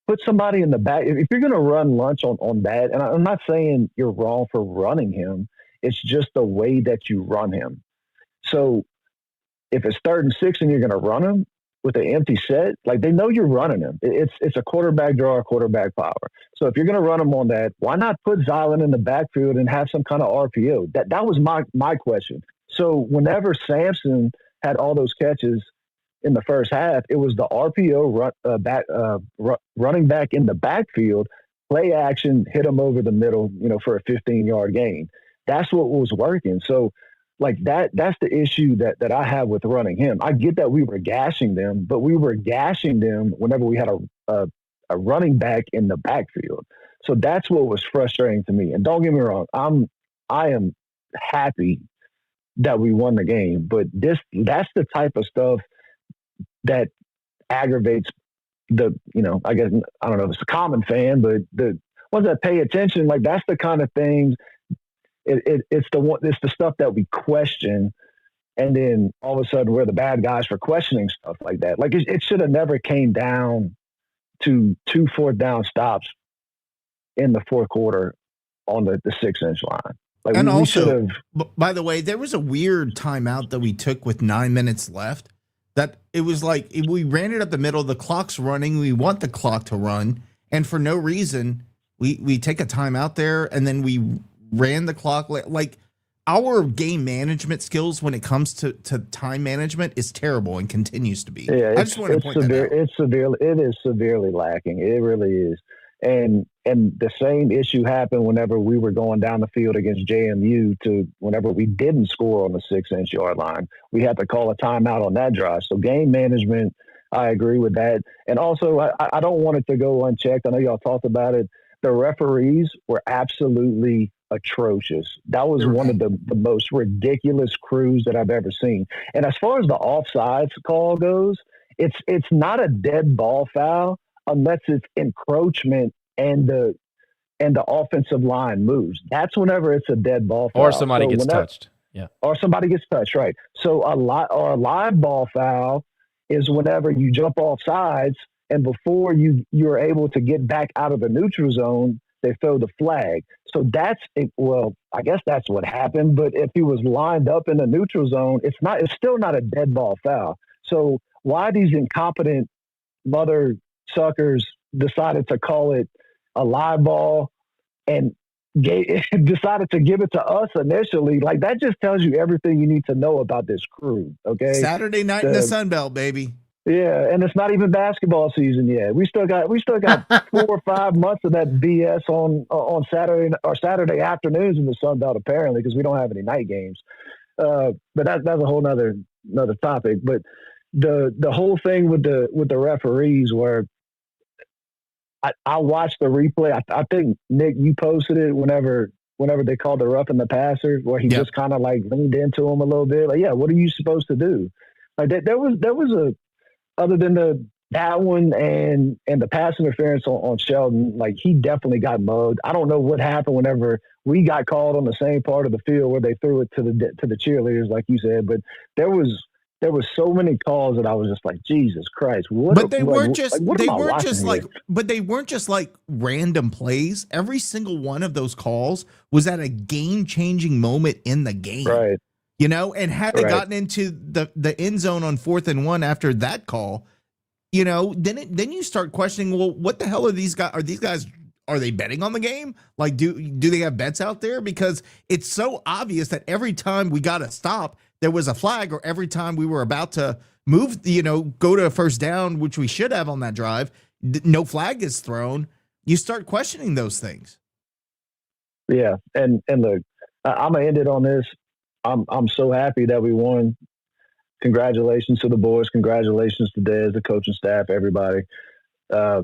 put somebody in the back. If you're going to run Lunch on that, and I'm not saying you're wrong for running him, it's just the way that you run him. So if it's 3rd and 6 and you're going to run him with an empty set, like they know you're running him. It's a quarterback draw, quarterback power. So if you're going to run him on that, why not put Zylan in the backfield and have some kind of RPO? That was my question. So whenever Sampson had all those catches in the first half, it was the RPO running back in the backfield, play action, hit him over the middle, for a 15-yard gain. That's what was working. So like that's the issue that I have with running him. I get that we were gashing them, but we were gashing them whenever we had a running back in the backfield. So that's what was frustrating to me. And don't get me wrong, I am happy that we won the game, but that's the type of stuff that aggravates I guess, I don't know if it's a common fan, but the ones that pay attention, like that's the kind of things. It's the stuff that we question, and then all of a sudden we're the bad guys for questioning stuff like that. Like it should have never came down to 2 4th down stops in the fourth quarter on the 6-inch line. Like, and also, by the way, there was a weird timeout that we took with 9 minutes left. That it was like we ran it up the middle. The clock's running. We want the clock to run, and for no reason, we take a timeout there, and then we ran the clock. Like our game management skills when it comes to time management is terrible and continues to be. Yeah, I just want to point that out. It is severely lacking. It really is. And the same issue happened whenever we were going down the field against JMU to whenever we didn't score on the 6-inch yard line. We had to call a timeout on that drive. So game management, I agree with that. And also, I don't want it to go unchecked. I know y'all talked about it. The referees were absolutely atrocious. That was one of the most ridiculous crews that I've ever seen. And as far as the offsides call goes, it's not a dead ball foul unless it's encroachment and the offensive line moves. That's whenever it's a dead ball foul. Or somebody gets touched. or somebody gets touched, right? So a live ball foul is whenever you jump off sides and before you're able to get back out of the neutral zone, they throw the flag. So I guess that's what happened. But if he was lined up in the neutral zone, it's still not a dead ball foul. So why these incompetent mother suckers decided to call it a live ball and decided to give it to us initially, like that just tells you everything you need to know about this crew. Okay, Saturday night in the Sun Belt, baby. Yeah, and it's not even basketball season yet. We still got 4 or 5 months of that BS on Saturday afternoons in the Sun Belt, apparently, because we don't have any night games. But that's a whole nother topic. But the whole thing with the referees, where I watched the replay. I think Nick, you posted it whenever they called the roughing the passer, where he just kind of like leaned into him a little bit. Like, yeah, what are you supposed to do? Like there was a other than that one and the pass interference on Sheldon, like he definitely got mugged. I don't know what happened whenever we got called on the same part of the field where they threw it to the cheerleaders, like you said. But there was so many calls that I was just like, Jesus Christ! But they weren't just like random plays. Every single one of those calls was at a game-changing moment in the game. Right. You know, and had they gotten into the end zone on 4th and 1 after that call, you know, then you start questioning, well, what the hell are these guys? Are they betting on the game? Like, do they have bets out there? Because it's so obvious that every time we got a stop, there was a flag, or every time we were about to move, you know, go to a first down, which we should have on that drive, no flag is thrown. You start questioning those things. Yeah, and look, I'm gonna end it on this. I'm so happy that we won. Congratulations to the boys. Congratulations to Dez, the coaching staff, everybody. I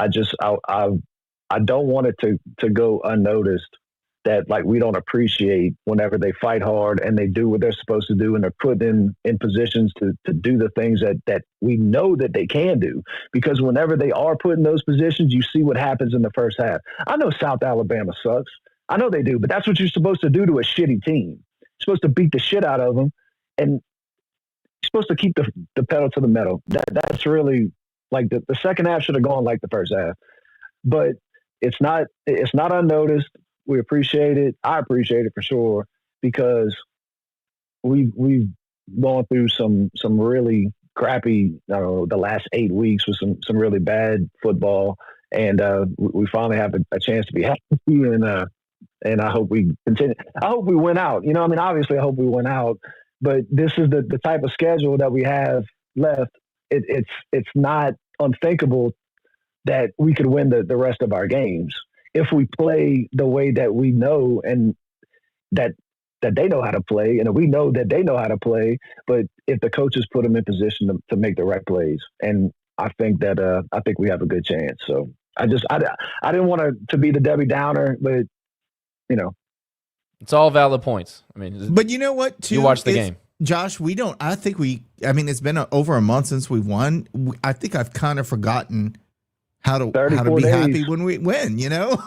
don't want it to go unnoticed that like we don't appreciate whenever they fight hard and they do what they're supposed to do and they're put in positions to do the things that we know that they can do. Because whenever they are put in those positions, you see what happens in the first half. I know South Alabama sucks. I know they do, but that's what you're supposed to do to a shitty team. You're supposed to beat the shit out of them, and you're supposed to keep the pedal to the metal. That's really like the second half should have gone like the first half, but it's not unnoticed. We appreciate it. I appreciate it for sure, because we've gone through some really crappy, the last 8 weeks with some really bad football, and we finally have a chance to be happy, and I hope we continue. I hope we win out. You know, I mean, obviously I hope we win out, but this is the type of schedule that we have left. It's not unthinkable that we could win the rest of our games if we play the way that we know and that they know how to play, and we know that they know how to play. But if the coaches put them in position to make the right plays, and I think we have a good chance. So I didn't want to be the Debbie Downer, but you know, it's all valid points. I mean, but you know what? Too, you watch the game, Josh. I mean, it's been over a month since we won. I think I've kind of forgotten how to be days. happy when we win. You know,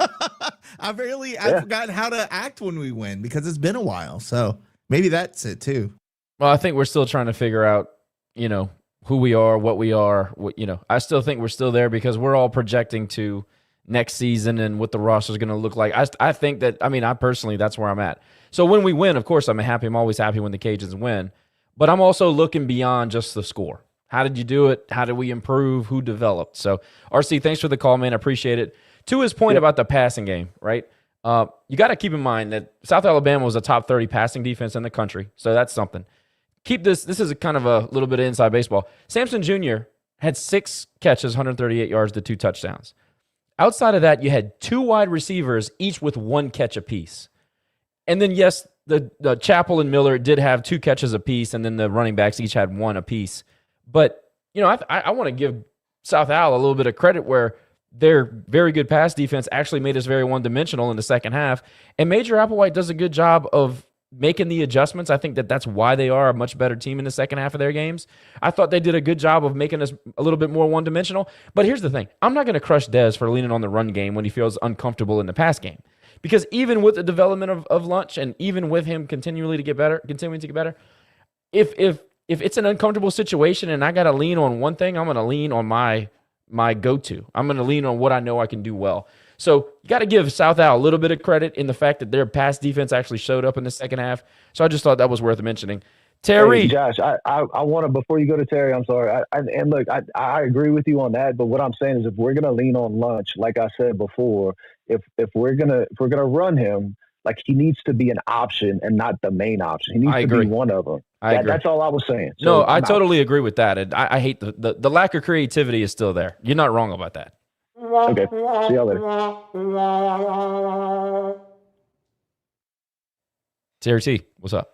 I've forgotten how to act when we win because it's been a while. So maybe that's it too. Well, I think we're still trying to figure out, you know, who we are, what we are. I still think we're still there because we're all projecting to next season and what the roster is going to look like. I think that, I personally, that's where I'm at. So when we win, of course, I'm happy. I'm always happy when the Cajuns win. But I'm also looking beyond just the score. How did you do it? How did we improve? Who developed? So, RC, thanks for the call, man. I appreciate it. To his point about the passing game, right? You got to keep in mind that South Alabama was a top 30 passing defense in the country. So that's something. Keep this. This is kind of a little bit of inside baseball. Samson Jr. had 6 catches, 138 yards to 2 touchdowns. Outside of that, you had 2 wide receivers, each with 1 catch apiece. And then, yes, the Chappell and Miller did have 2 catches apiece, and then the running backs each had 1 apiece. But, you know, I want to give South Al a little bit of credit where their very good pass defense actually made us very one-dimensional in the second half. And Major Applewhite does a good job of making the adjustments. I think that's why they are a much better team in the second half of their games. I thought they did a good job of making us a little bit more one-dimensional. But here's the thing. I'm not going to crush Dez for leaning on the run game when he feels uncomfortable in the pass game. Because even with the development of Lunch and even with him continuing to get better, if it's an uncomfortable situation and I got to lean on one thing, I'm going to lean on my go-to. I'm going to lean on what I know I can do well. So you got to give South Al a little bit of credit in the fact that their pass defense actually showed up in the second half. So I just thought that was worth mentioning. Terry. Hey, Josh, I want to, before you go to Terry, I'm sorry. And look, I agree with you on that. But what I'm saying is if we're going to lean on Lunch, like I said before, if we're going to run him, like he needs to be an option and not the main option. He needs to be one of them. I agree. That's all I was saying. So no, I totally agree with that. And I hate the lack of creativity is still there. You're not wrong about that. Okay. See y'all later. Terry T, what's up?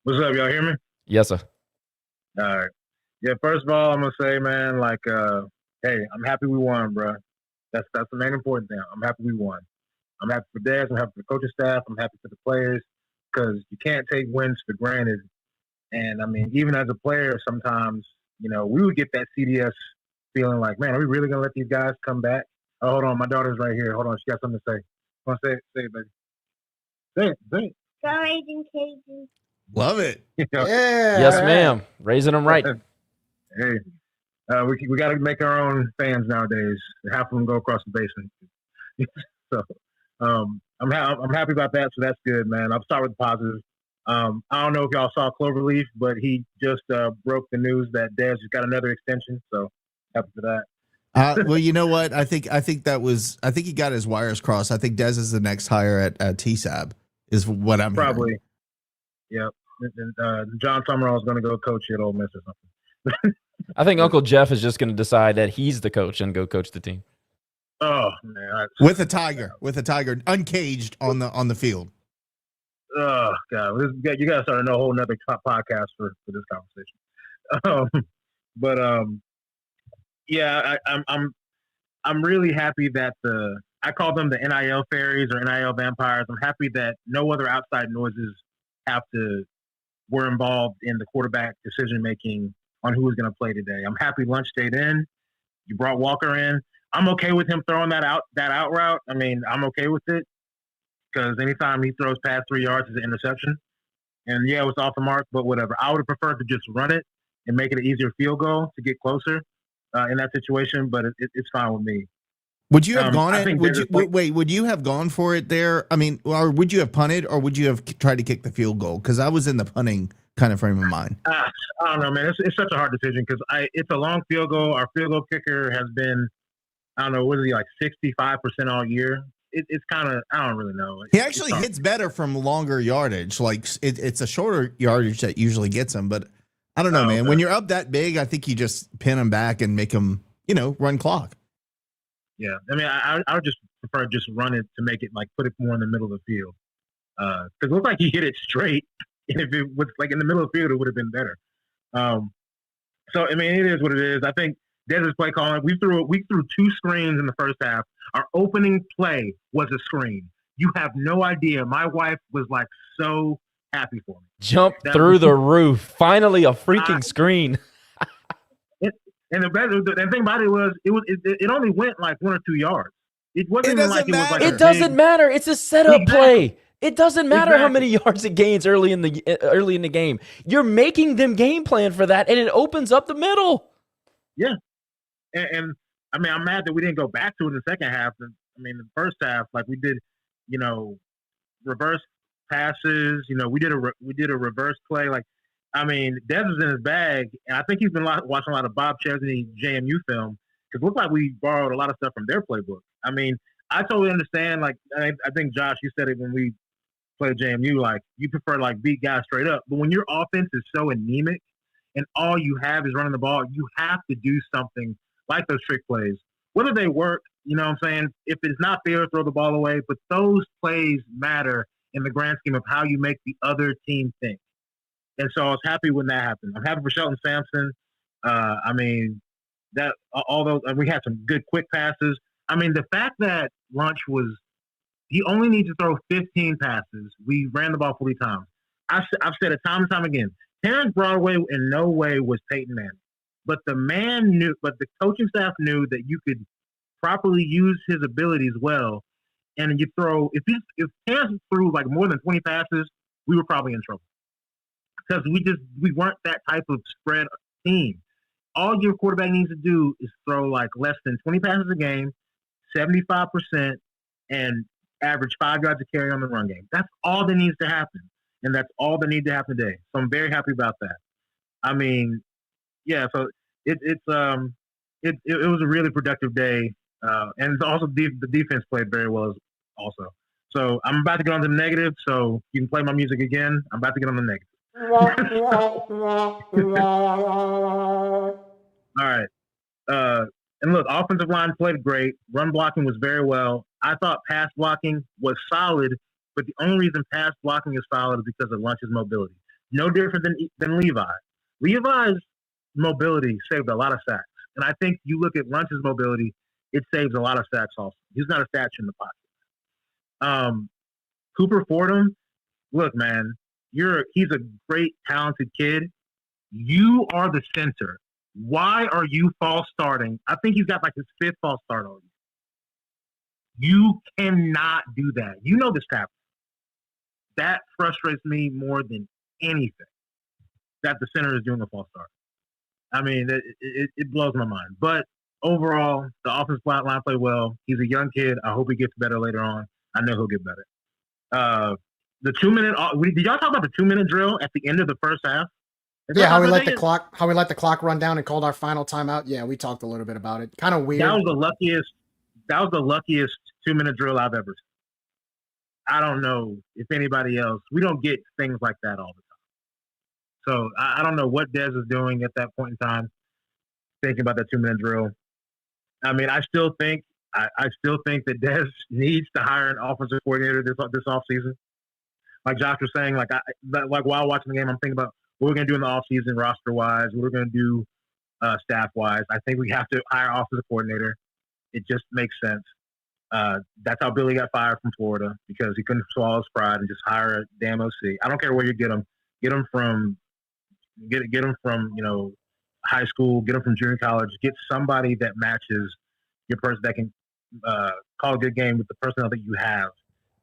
What's up? Y'all hear me? Yes, sir. All right. Yeah, first of all, I'm going to say, man, like, hey, I'm happy we won, bro. That's the main important thing. I'm happy we won. I'm happy for Dez. I'm happy for the coaching staff. I'm happy for the players because you can't take wins for granted. And, I mean, even as a player, sometimes, you know, we would get that CDS feeling like, man, are we really going to let these guys come back? Oh, hold on. My daughter's right here. Hold on. She got something to say. Come on, say it, baby. Say it. Go Raging Cajuns. Love it. You know? Yeah. Yes, ma'am. Raising them right. Hey, we got to make our own fans nowadays. Half of them go across the basement. So I'm happy about that. So that's good, man. I'll start with the positive. I don't know if y'all saw Cloverleaf, but he just broke the news that Dez just got another extension. So happy for that. Well, you know what? I think he got his wires crossed. I think Dez is the next hire at TSAB is what I'm probably. Hearing. Yep. And John Summerall is going to go coach at Ole Miss or something. I think Uncle Jeff is just going to decide that he's the coach and go coach the team. Oh man! With a tiger, uncaged on the field. Oh God! You got to start a whole nother podcast for this conversation. Yeah, I'm really happy that I call them the NIL fairies or NIL vampires. I'm happy that no other outside noises were involved in the quarterback decision making on who was going to play today. I'm happy Lunch stayed in. You brought Walker in. I'm okay with him throwing that out route. I mean, I'm okay with it because anytime he throws past 3 yards is an interception. And yeah, it was off the mark, but whatever. I would have preferred to just run it and make it an easier field goal to get closer in that situation, but it's fine with me. Would you have gone it? Would you have gone for it there? I mean, or would you have punted, or would you have tried to kick the field goal? Because I was in the punting kind of frame of mind. I don't know, man. It's such a hard decision because it's a long field goal. Our field goal kicker has been, I don't know, what is he, like 65% all year? It's kind of, I don't really know. He actually hits better from longer yardage. Like it's a shorter yardage that usually gets him, but I don't know, man. Okay. When you're up that big, I think you just pin him back and make him, run clock. Yeah, I mean, I would just prefer just run it to make it like put it more in the middle of the field because it looked like he hit it straight. And if it was like in the middle of the field, it would have been better. So I mean, it is what it is. I think Dez's play calling. We threw 2 screens in the first half. Our opening play was a screen. You have no idea. My wife was like so happy for me. Jump through the roof. Finally, a freaking screen. And the thing about it was, it only went like 1 or 2 yards. It wasn't even like it was like. It doesn't matter. It's a setup play. It doesn't matter how many yards it gains early in the game. You're making them game plan for that, and it opens up the middle. Yeah, and I mean, I'm mad that we didn't go back to it in the second half. I mean, the first half, like we did, reverse passes. We did a reverse play. Like, I mean, Dez is in his bag, and I think he's been watching a lot of Bob Chesney JMU film because it looks like we borrowed a lot of stuff from their playbook. I mean, I totally understand. Like, I think Josh, you said it when we played JMU. Like, you prefer like beat guys straight up, but when your offense is so anemic and all you have is running the ball, you have to do something like those trick plays. Whether they work, you know what I'm saying? If it's not fair, throw the ball away. But those plays matter in the grand scheme of how you make the other team think. And so I was happy when that happened. I'm happy for Shelton Sampson. I mean, that although we had some good quick passes. I mean, the fact that Lunch he only needs to throw 15 passes. We ran the ball 40 times. I've said it time and time again. Terrence Broadway in no way was Peyton Manning. But the coaching staff knew that you could properly use his abilities well. and you throw if Kansas threw like more than 20 passes, we were probably in trouble because we weren't that type of spread team. All your quarterback needs to do is throw like less than 20 passes a game, 75%, and average 5 yards a carry on the run game. That's all that needs to happen, and that's all that needs to happen today. So I'm very happy about that. I mean, yeah. So it was a really productive day, and also the defense played very well also. So I'm about to get on the negative. So you can play my music again. I'm about to get on the negative. All right. And look, offensive line played great. Run blocking was very well. I thought pass blocking was solid, but the only reason pass blocking is solid is because of Lunch's mobility. No different than Levi. Levi's mobility saved a lot of sacks. And I think you look at Lunch's mobility, it saves a lot of sacks also. He's not a statue in the pocket. Cooper Fordham, look, man, he's a great, talented kid. You are the center. Why are you false starting? I think he's got like his 5th false start on you. You cannot do that. You know this happens. That frustrates me more than anything, that the center is doing a false start. I mean, it blows my mind. But overall, the offensive line played well. He's a young kid. I hope he gets better later on. I know he'll get better. The 2-minute – did y'all talk about the 2-minute drill at the end of the first half? Yeah, how we let the clock run down and called our final timeout. Yeah, we talked a little bit about it. Kind of weird. That was the luckiest 2-minute drill I've ever seen. I don't know if anybody else. We don't get things like that all the time. So I don't know what Dez is doing at that point in time, thinking about that 2-minute drill. I mean, I still think that Dez needs to hire an offensive coordinator this offseason. Like Josh was saying, like while watching the game, I'm thinking about what we're going to do in the offseason roster-wise, what we're going to do staff-wise. I think we have to hire an offensive coordinator. It just makes sense. That's how Billy got fired from Florida, because he couldn't swallow his pride and just hire a damn OC. I don't care where you get them. Get them from high school. Get them from junior college. Get somebody that matches your person, that can call a good game with the personnel that you have.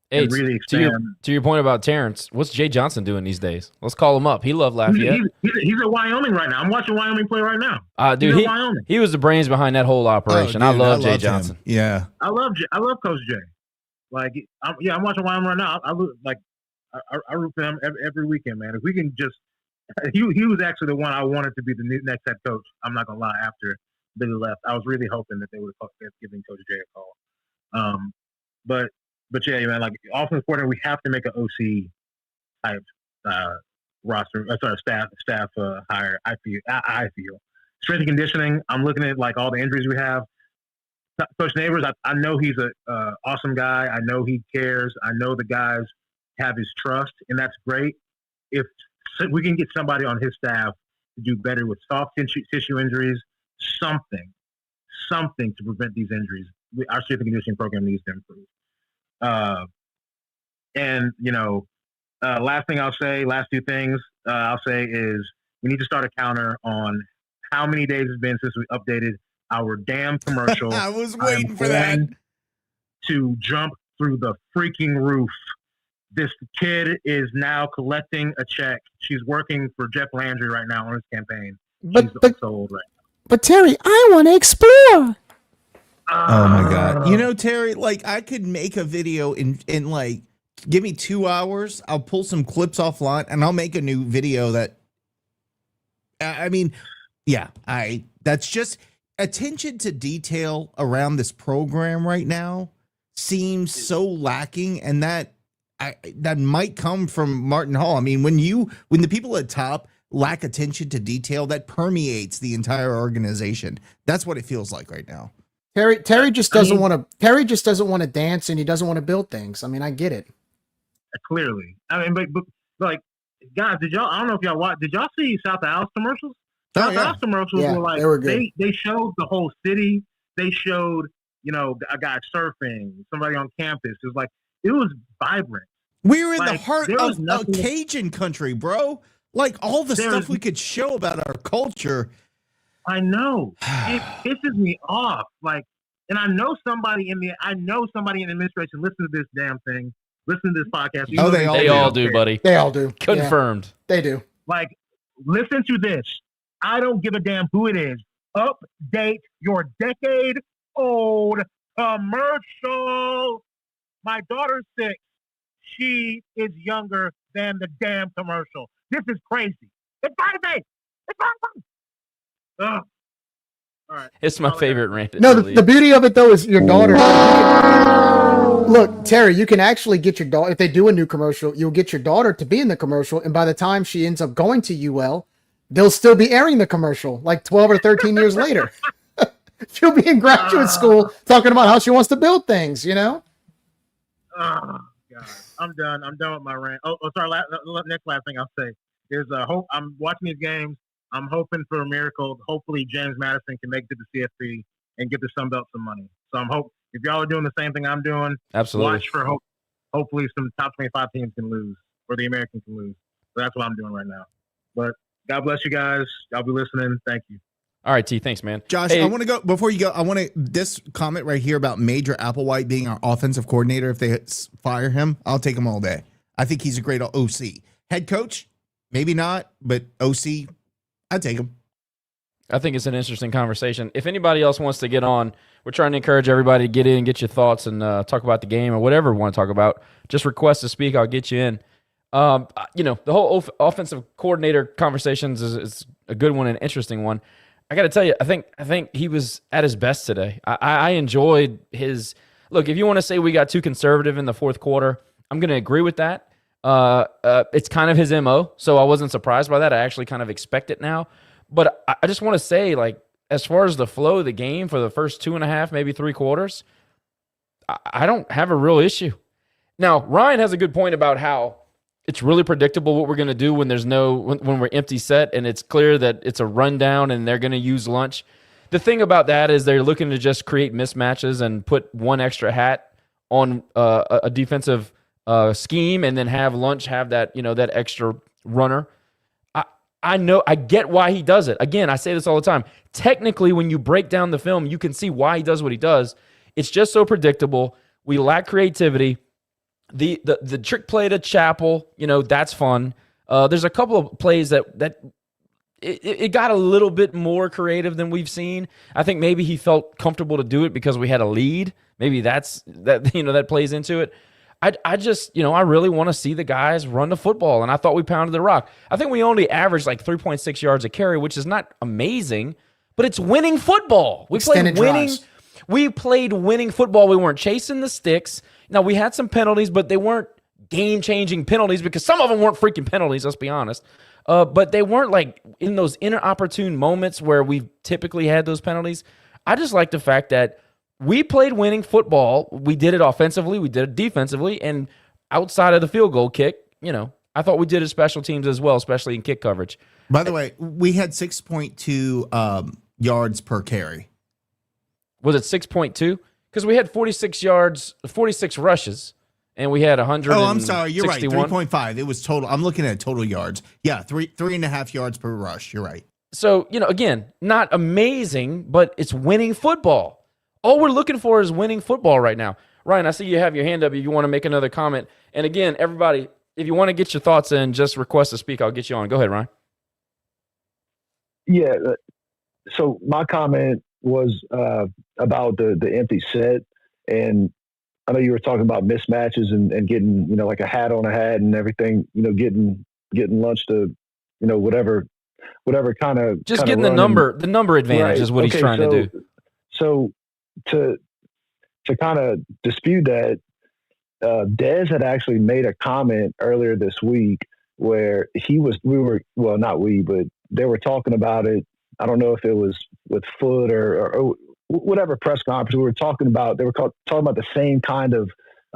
Hey, and really expand. To your point about Terrence, what's Jay Johnson doing these days? Let's call him up. He loved Lafayette. He's at Wyoming right now. I'm watching Wyoming play right now. Dude, he was the brains behind that whole operation. Oh, dude, I love Jay Johnson. Him. Yeah, I love Coach Jay. Like, I'm watching Wyoming right now. I root for him every weekend, man. If we can just, he was actually the one I wanted to be the next head coach. I'm not gonna lie. After Billy left, I was really hoping that they would have given Coach Jay a call. But yeah, man, like offensive coordinator, we have to make an OC type staff hire. I feel strength and conditioning. I'm looking at like all the injuries we have. Coach Neighbors, I know he's a awesome guy. I know he cares. I know the guys have his trust, and that's great. If we can get somebody on his staff to do better with soft tissue injuries, something to prevent these injuries, our strength and conditioning program needs to improve. Last thing I'll say, last two things I'll say is we need to start a counter on how many days it's been since we updated our damn commercial. I was waiting for that. To jump through the freaking roof. This kid is now collecting a check. She's working for Jeff Landry right now on his campaign. She's so old right now. But Terry, I want to explore. Oh my God. You know, Terry, like I could make a video in like, give me 2 hours. I'll pull some clips offline and I'll make a new video that, I mean, yeah, that's just attention to detail around this program right now seems so lacking. And that might come from Martin Hall. I mean, when the people at top lack attention to detail, that permeates the entire organization. That's what it feels like right now. Terry just doesn't want to dance, and he doesn't want to build things. I mean, I get it. Clearly. I mean, but like, guys, I don't know if y'all watched, did y'all see South Al's commercials? South Al's commercials were like, they were good. They showed the whole city. They showed, a guy surfing, somebody on campus. It was vibrant. We were in the heart of Cajun country, bro. Like all the stuff we could show about our culture. I know. It pisses me off. Like, And I know somebody in the administration listen to this damn thing, listen to this podcast. Oh, they all do, buddy. They all do. Confirmed. Yeah, they do. Like, listen to this. I don't give a damn who it is. Update your decade-old commercial. My daughter's 6. She is younger than the damn commercial. This is crazy. It's crazy. It's awesome. Ugh. All right. It's my favorite rant. No, the beauty of it, though, is your daughter. Look, Terry, you can actually get your daughter, if they do a new commercial, you'll get your daughter to be in the commercial, and by the time she ends up going to UL, they'll still be airing the commercial, like 12 or 13 years later. She'll be in graduate school talking about how she wants to build things, you know? Oh, God. I'm done. I'm done with my rant. Oh, sorry. Next last thing I'll say is I'm watching these games. I'm hoping for a miracle. Hopefully, James Madison can make it to the CFP and get the Sun Belt some money. So I'm hope if y'all are doing the same thing I'm doing, absolutely watch for hopefully some top 25 teams can lose or the Americans can lose. So that's what I'm doing right now. But God bless you guys. Y'all be listening. Thank you. All right, T. Thanks, man. Josh, hey, I want to go before you go. I want to this comment right here about Major Applewhite being our offensive coordinator. If they fire him, I'll take him all day. I think he's a great OC. Head coach, maybe not, but OC, I'd take him. I think it's an interesting conversation. If anybody else wants to get on, we're trying to encourage everybody to get in, get your thoughts, and talk about the game or whatever we want to talk about. Just request to speak. I'll get you in. The whole offensive coordinator conversations is a good one, an interesting one. I got to tell you, I think he was at his best today. I enjoyed his look. If you want to say we got too conservative in the fourth quarter, I'm going to agree with that. It's kind of his MO, so I wasn't surprised by that. I actually kind of expect it now. But I just want to say, like, as far as the flow of the game for the first 2.5, maybe 3 quarters, I don't have a real issue. Now, Ryan has a good point about how it's really predictable what we're going to do when when we're empty set and it's clear that it's a rundown and they're going to use lunch. The thing about that is they're looking to just create mismatches and put one extra hat on a defensive scheme and then have lunch have that, that extra runner. I get why he does it. Again, I say this all the time. Technically, when you break down the film, you can see why he does what he does. It's just so predictable. We lack creativity. The trick play to Chappell, that's fun. There's a couple of plays that it got a little bit more creative than we've seen. I think maybe he felt comfortable to do it because we had a lead. Maybe that plays into it. I just, I really want to see the guys run the football, and I thought we pounded the rock. I think we only averaged like 3.6 yards a carry, which is not amazing, but it's winning football. We played winning football. We weren't chasing the sticks. Now, we had some penalties, but they weren't game-changing penalties because some of them weren't freaking penalties, let's be honest. But they weren't like in those inopportune moments where we've typically had those penalties. I just like the fact that we played winning football. We did it offensively. We did it defensively. And outside of the field goal kick, I thought we did it special teams as well, especially in kick coverage. By the way, we had 6.2 yards per carry. Was it 6.2? Because we had 46 yards, 46 rushes, and we had 100. Oh, I'm sorry. You're right. 3.5. It was total. I'm looking at total yards. Yeah, 3.5 yards per rush. You're right. So, again, not amazing, but it's winning football. All we're looking for is winning football right now. Ryan, I see you have your hand up if you want to make another comment. And again, everybody, if you want to get your thoughts in, just request to speak. I'll get you on. Go ahead, Ryan. Yeah. So my comment was about the empty set, and I know you were talking about mismatches and getting like a hat on a hat and everything, getting lunch to whatever kind of just getting the number advantage, right, is what he's trying to do. So to kind of dispute that, Dez had actually made a comment earlier this week where they were talking about it. I don't know if it was with Foot or whatever press conference we were talking about. They were talking about the same kind of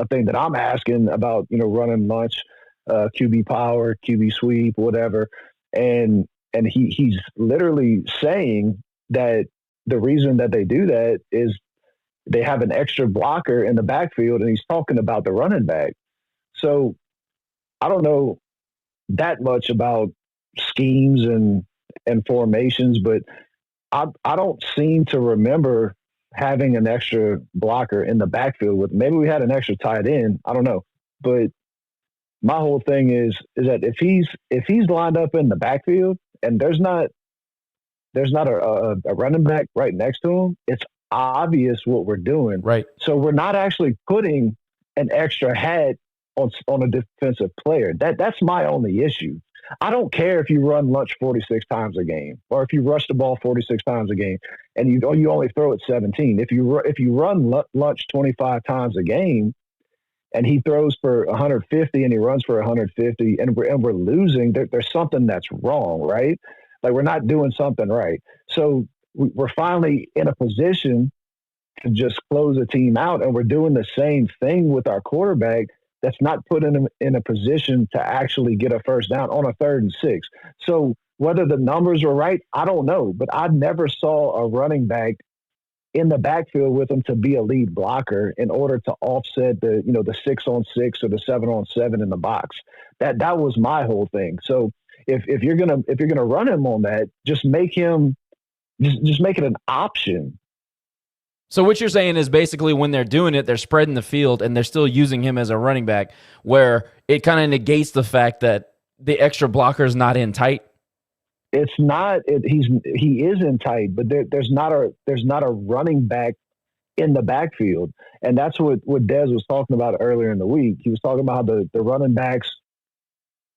thing that I'm asking about, running lunch, QB power, QB sweep, whatever. And he's literally saying that the reason that they do that is they have an extra blocker in the backfield, and he's talking about the running back. So I don't know that much about schemes and formations, but I don't seem to remember having an extra blocker in the backfield with. Maybe we had an extra tight end. I don't know, but my whole thing is that if he's lined up in the backfield and there's not a running back right next to him, it's obvious what we're doing. Right. So we're not actually putting an extra hat on a defensive player. That's my only issue. I don't care if you run lunch 46 times a game, or if you rush the ball 46 times a game, and you only throw it 17. If you run lunch 25 times a game, and he throws for 150 and he runs for 150, and we're losing, there's something that's wrong, right? Like, we're not doing something right. So we're finally in a position to just close the team out, and we're doing the same thing with our quarterback that's not putting him in a position to actually get a first down on a 3rd and 6. So whether the numbers are right, I don't know, but I never saw a running back in the backfield with him to be a lead blocker in order to offset the 6-on-6 or the 7-on-7 in the box. That was my whole thing. So if you're gonna run him on that, just make it an option. So what you're saying is basically when they're doing it, they're spreading the field and they're still using him as a running back, where it kind of negates the fact that the extra blocker is not in tight. It's not. He is in tight, but there's not a running back in the backfield, and that's what Dez was talking about earlier in the week. He was talking about how the running backs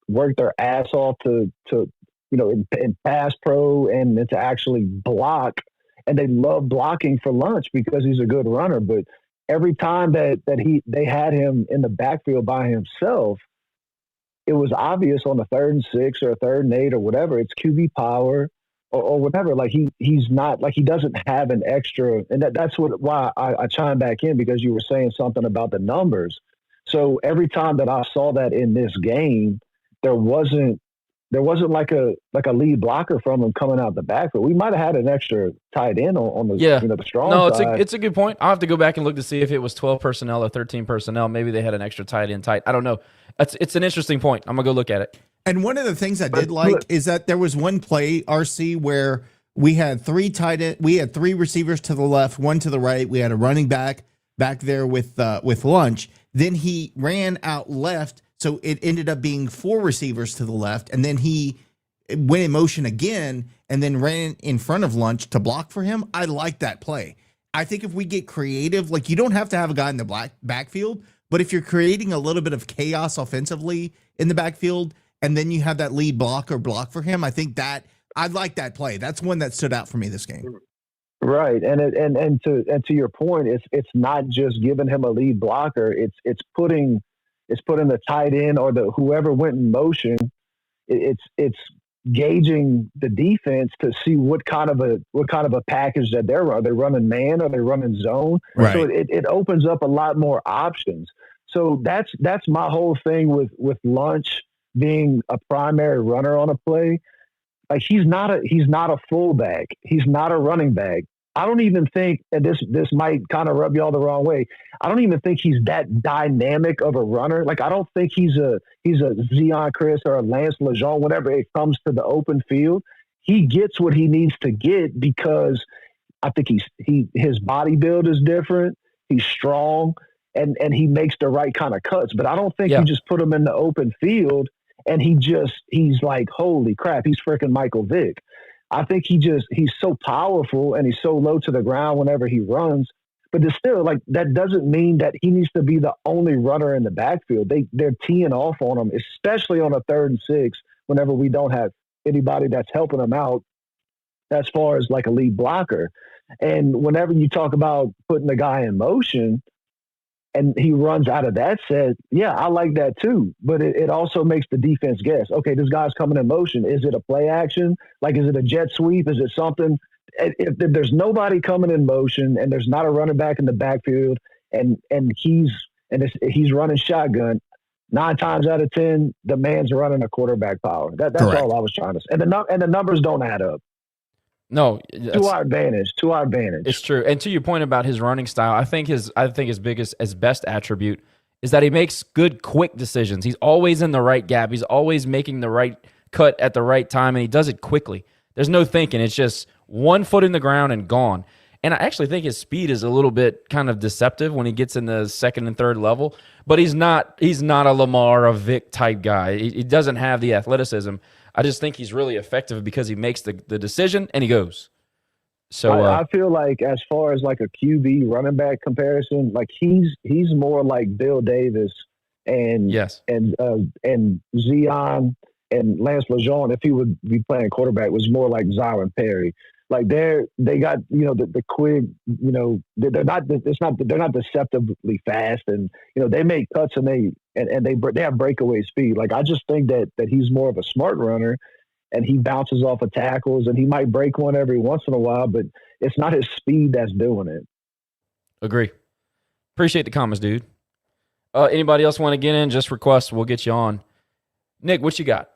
work their ass off to in pass pro and to actually block, and they love blocking for lunch because he's a good runner. But every time that they had him in the backfield by himself, it was obvious on a 3rd and 6 or a 3rd and 8 or whatever. It's QB power or whatever. Like he's not, like, he doesn't have an extra, and that's why I chime back in, because you were saying something about the numbers. So every time that I saw that in this game, there wasn't like a lead blocker from him coming out the backfield. We might have had an extra tight end on the the strong side. No, it's a good point. I'll have to go back and look to see if it was 12 personnel or 13 personnel. Maybe they had an extra tight end tight. I don't know. It's an interesting point. I'm gonna go look at it. And one of the things I did like is that there was one play, RC, where we had three receivers to the left, one to the right. We had a running back there with Lunch. Then he ran out left, so it ended up being 4 receivers to the left, and then he went in motion again and then ran in front of Lunch to block for him. I like that play. I think if we get creative, like, you don't have to have a guy in the backfield, but if you're creating a little bit of chaos offensively in the backfield, and then you have that lead block for him, I think that I like that play. That's one that stood out for me this game. Right, and to your point, it's not just giving him a lead blocker. It's putting the tight end or the whoever went in motion. It's gauging the defense to see what kind of a package that they're running. Are they running man? Are they running zone? Right. So it opens up a lot more options. So that's my whole thing with Lunch being a primary runner on a play. Like, he's not a fullback. He's not a running back. I don't even think, and this might kind of rub y'all the wrong way, I don't even think he's that dynamic of a runner. Like, I don't think he's a Zion Chris or a Lance Lejeune, whenever it comes to the open field. He gets what he needs to get because I think his body build is different. He's strong, and he makes the right kind of cuts. But I don't think you just put him in the open field and he's like, holy crap, he's freaking Michael Vick. I think he's so powerful and he's so low to the ground whenever he runs. But it's still, like, that doesn't mean that he needs to be the only runner in the backfield. They're teeing off on him, especially on a 3rd and 6, whenever we don't have anybody that's helping him out as far as like a lead blocker. And whenever you talk about putting the guy in motion and he runs out of that set, yeah, I like that too. But it also makes the defense guess, okay, this guy's coming in motion. Is it a play action? Like, is it a jet sweep? Is it something? If there's nobody coming in motion and there's not a running back in the backfield and he's running shotgun, 9 times out of 10, the man's running a quarterback power. That's Correct. all I was trying to say. And the numbers don't add up. No, To our advantage. It's true. And to your point about his running style, I think his best attribute is that he makes good, quick decisions. He's always in the right gap. He's always making the right cut at the right time, and he does it quickly. There's no thinking. It's just one foot in the ground and gone. And I actually think his speed is a little bit kind of deceptive when he gets in the second and third level. But he's not a Lamar, a Vic type guy. He doesn't have the athleticism. I just think he's really effective because he makes the decision and he goes. So I feel like as far as like a QB running back comparison, like he's more like Bill Davis and Zion and Lance LeJeune, if he would be playing quarterback, was more like Zyron Perry. Like they got the quick, they're not deceptively fast, and they make cuts and they have breakaway speed. Like I just think that he's more of a smart runner, and he bounces off of tackles, and he might break one every once in a while, but it's not his speed that's doing it. Agree. Appreciate the comments, dude. Anybody else want to get in? Just request. We'll get you on. Nick, what you got?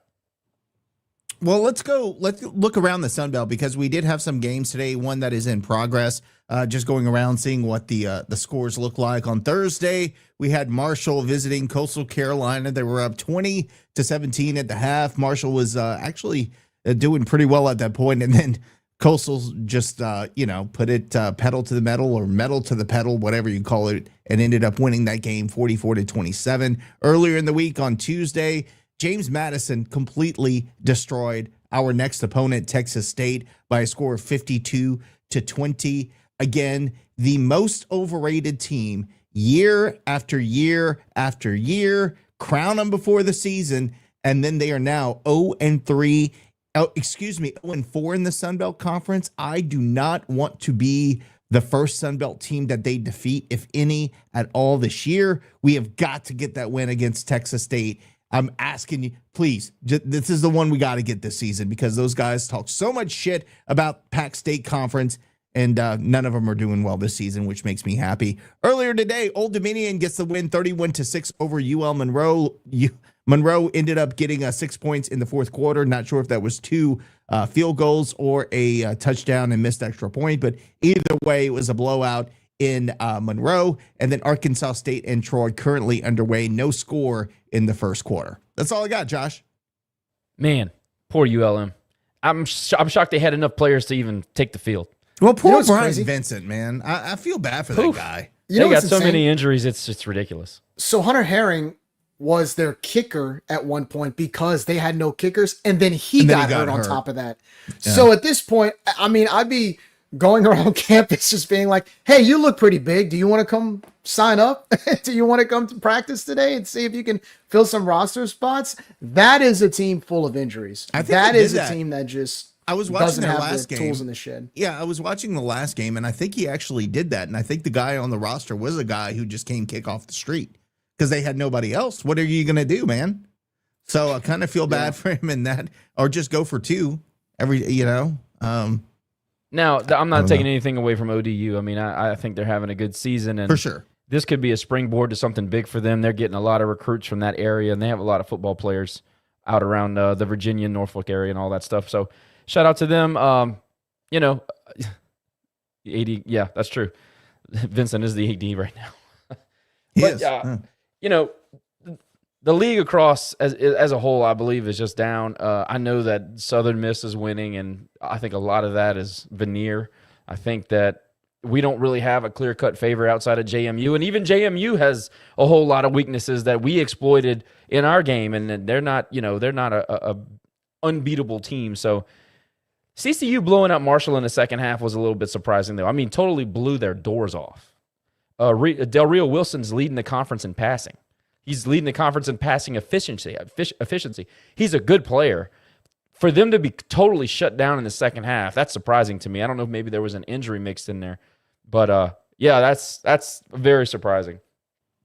Well, let's look around the Sun Belt because we did have some games today. One that is in progress. Just going around seeing what the scores look like. On Thursday, we had Marshall visiting Coastal Carolina. They were up 20-17 at the half. Marshall was actually doing pretty well at that point, and then Coastal just put it pedal to the metal or metal to the pedal, whatever you call it, and ended up winning that game 44-27. Earlier in the week on Tuesday, James Madison completely destroyed our next opponent, Texas State, by a score of 52-20. Again, the most overrated team year after year after year. Crown them before the season, and then they are now 0-3. 0-4 in the Sun Belt Conference. I do not want to be the first Sun Belt team that they defeat, if any, at all this year. We have got to get that win against Texas State. I'm asking you, please, this is the one we got to get this season because those guys talk so much shit about Pac State Conference, and none of them are doing well this season, which makes me happy. Earlier today, Old Dominion gets the win 31-6 over UL Monroe. Monroe ended up getting 6 points in the fourth quarter. Not sure if that was 2 field goals or a touchdown and missed extra point, but either way, it was a blowout in Monroe. And then Arkansas State and Troy currently underway. No score in the first quarter. That's all I got, Josh. Man, poor ULM. I'm shocked they had enough players to even take the field. Well, poor Brian Vincent, man. I feel bad for that guy. They got so many injuries, it's just ridiculous. So Hunter Herring was their kicker at one point because they had no kickers, and then he got hurt on top of that. Yeah. So at this point, I mean, I'd be going around campus just being like, hey, you look pretty big. Do you want to come sign up? Do you want to come to practice today and see if you can fill some roster spots? That is a team full of injuries. I think that is a team that just I was watching their last game. Tools in the shed. Yeah, I was watching the last game, and I think he actually did that. And I think the guy on the roster was a guy who just came kick off the street because they had nobody else. What are you going to do, man? So I kind of feel bad for him in that, or just go for 2 Now, I'm not taking anything away from ODU. I mean, I think they're having a good season. And for sure. This could be a springboard to something big for them. They're getting a lot of recruits from that area, and they have a lot of football players out around the Virginia, Norfolk area and all that stuff. So shout out to them. AD, yeah, that's true. Vincent is the AD right now. The league across as a whole, I believe, is just down. I know that Southern Miss is winning, and I think a lot of that is veneer. I think that we don't really have a clear-cut favorite outside of JMU, and even JMU has a whole lot of weaknesses that we exploited in our game, and they're not a unbeatable team. So CCU blowing out Marshall in the second half was a little bit surprising, though. I mean, totally blew their doors off. Del Rio Wilson's leading the conference in passing. He's leading the conference in passing efficiency. He's a good player. For them to be totally shut down in the second half, that's surprising to me. I don't know if maybe there was an injury mixed in there. But, that's very surprising.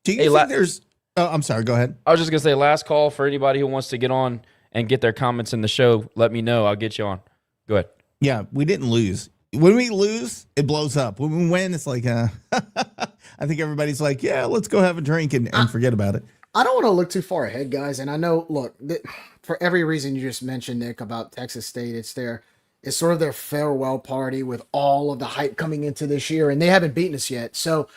Do you think there's – oh, I'm sorry. Go ahead. I was just going to say last call for anybody who wants to get on and get their comments in the show. Let me know. I'll get you on. Go ahead. Yeah, we didn't lose. When we lose, it blows up. When we win, it's like I think everybody's like, yeah, let's go have a drink and forget about it. I don't want to look too far ahead, guys. And I know, look, for every reason you just mentioned, Nick, about Texas State, it's sort of their farewell party with all of the hype coming into this year, and they haven't beaten us yet. So,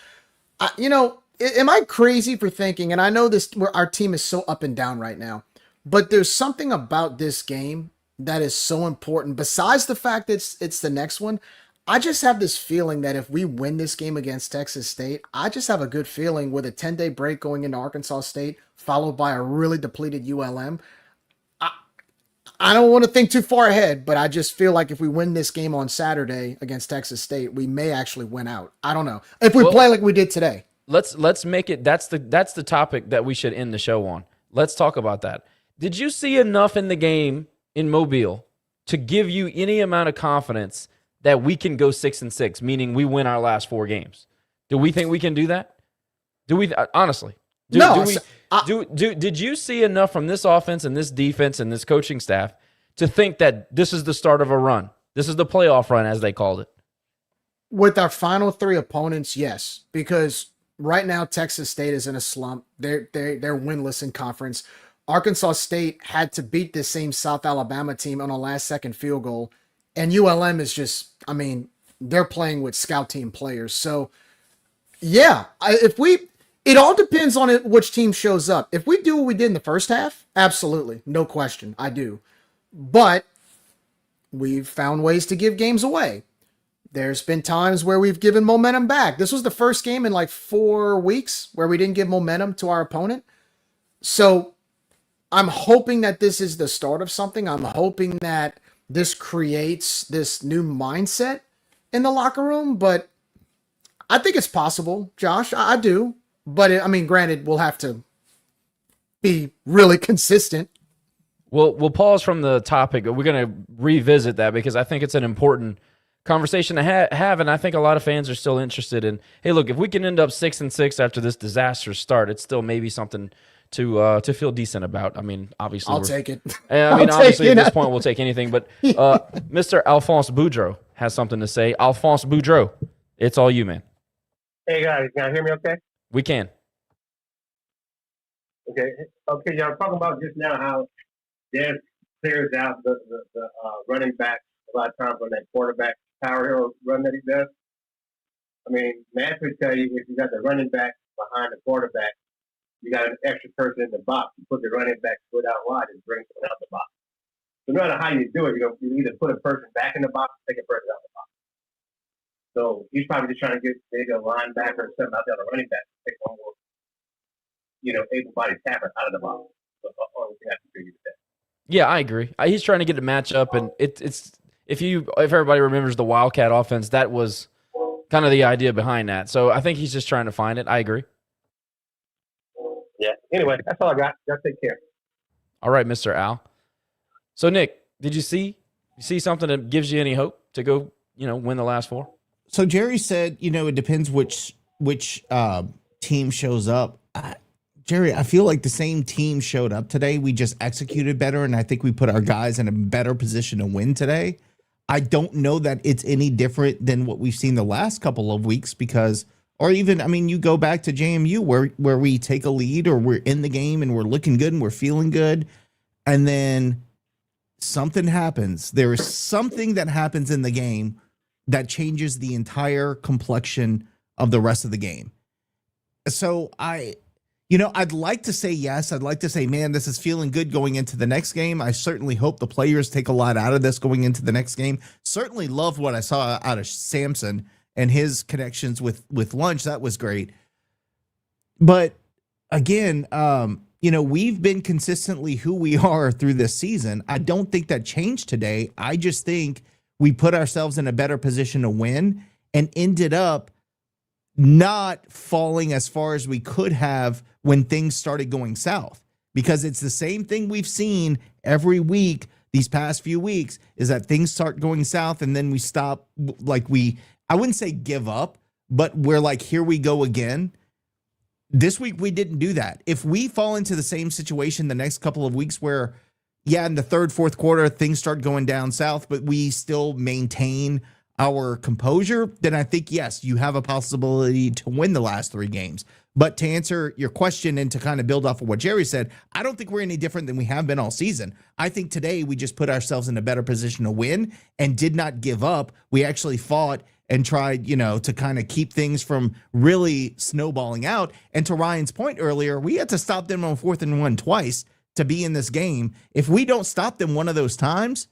am I crazy for thinking, and I know our team is so up and down right now, but there's something about this game that is so important. Besides the fact that it's the next one, I just have this feeling that if we win this game against Texas State, I just have a good feeling with a 10-day break going into Arkansas State, followed by a really depleted ULM. I don't want to think too far ahead, but I just feel like if we win this game on Saturday against Texas State, we may actually win out. I don't know. If we play like we did today. Let's make it that's the topic that we should end the show on. Let's talk about that. Did you see enough in the game in Mobile to give you any amount of confidence that we can go 6-6, meaning we win our last 4 games? Do we think we can do that? Do we honestly? Did you see enough from this offense and this defense and this coaching staff to think that this is the start of a run? This is the playoff run, as they called it. With our final 3 opponents, yes, because right now Texas State is in a slump. They're winless in conference. Arkansas State had to beat this same South Alabama team on a last-second field goal, and ULM is just, I mean, they're playing with scout team players. So, yeah, it all depends on which team shows up. If we do what we did in the first half, absolutely, no question, I do. But we've found ways to give games away. There's been times where we've given momentum back. This was the first game in like 4 weeks where we didn't give momentum to our opponent. So I'm hoping that this is the start of something. I'm hoping that this creates this new mindset in the locker room. But I think it's possible, Josh. I do. But, I mean, granted, we'll have to be really consistent. We'll pause from the topic. We're going to revisit that because I think it's an important conversation to have, and I think a lot of fans are still interested in, hey, look, if we can end up 6-6 after this disastrous start, it's still maybe something to feel decent about. I mean, obviously, I'll take it. I mean, obviously, at this point, we'll take anything. But Mr. Alphonse Boudreaux has something to say. Alphonse Boudreaux, it's all you, man. Hey, guys, can you hear me okay? We can. Okay, y'all talking about just now how Dev clears out the running back a lot of times on that quarterback power hero run that he does. I mean, Matt would tell you if you got the running back behind the quarterback, you got an extra person in the box. You put the running back foot out wide and bring someone out the box. So no matter how you do it, you either put a person back in the box or take a person out the box. So he's probably just trying to get maybe a linebacker or something out there on a running back to take one more, able-bodied tapper out of the box. So that's the only thing I can figure with that. Yeah, I agree. He's trying to get a matchup, and it's if everybody remembers the Wildcat offense, that was kind of the idea behind that. So I think he's just trying to find it. I agree. Yeah. Anyway, that's all I got. Y'all take care. All right, Mr. Al. So Nick, did you see something that gives you any hope to go, win the last 4? So Jerry said, it depends which team shows up. Jerry, I feel like the same team showed up today. We just executed better, and I think we put our guys in a better position to win today. I don't know that it's any different than what we've seen the last couple of weeks you go back to JMU where we take a lead or we're in the game and we're looking good and we're feeling good, and then something happens. There is something that happens in the game that changes the entire complexion of the rest of the game. So I'd like to say yes. I'd like to say, man, this is feeling good going into the next game. I certainly hope the players take a lot out of this going into the next game. Certainly loved what I saw out of Samson and his connections with Lunch. That was great. But again, we've been consistently who we are through this season. I don't think that changed today. I just think we put ourselves in a better position to win and ended up not falling as far as we could have when things started going south, because it's the same thing we've seen every week these past few weeks is that things start going south and then we stop. I wouldn't say give up, but we're like, here we go again. This week we didn't do that. If we fall into the same situation the next couple of weeks where, in the third, fourth quarter, things start going down south, but we still maintain our composure, then I think, yes, you have a possibility to win the last 3 games. But to answer your question and to kind of build off of what Jerry said, I don't think we're any different than we have been all season. I think today we just put ourselves in a better position to win and did not give up. We actually fought and tried, to kind of keep things from really snowballing out. And to Ryan's point earlier, we had to stop them on 4th and 1 twice to be in this game. If we don't stop them one of those times,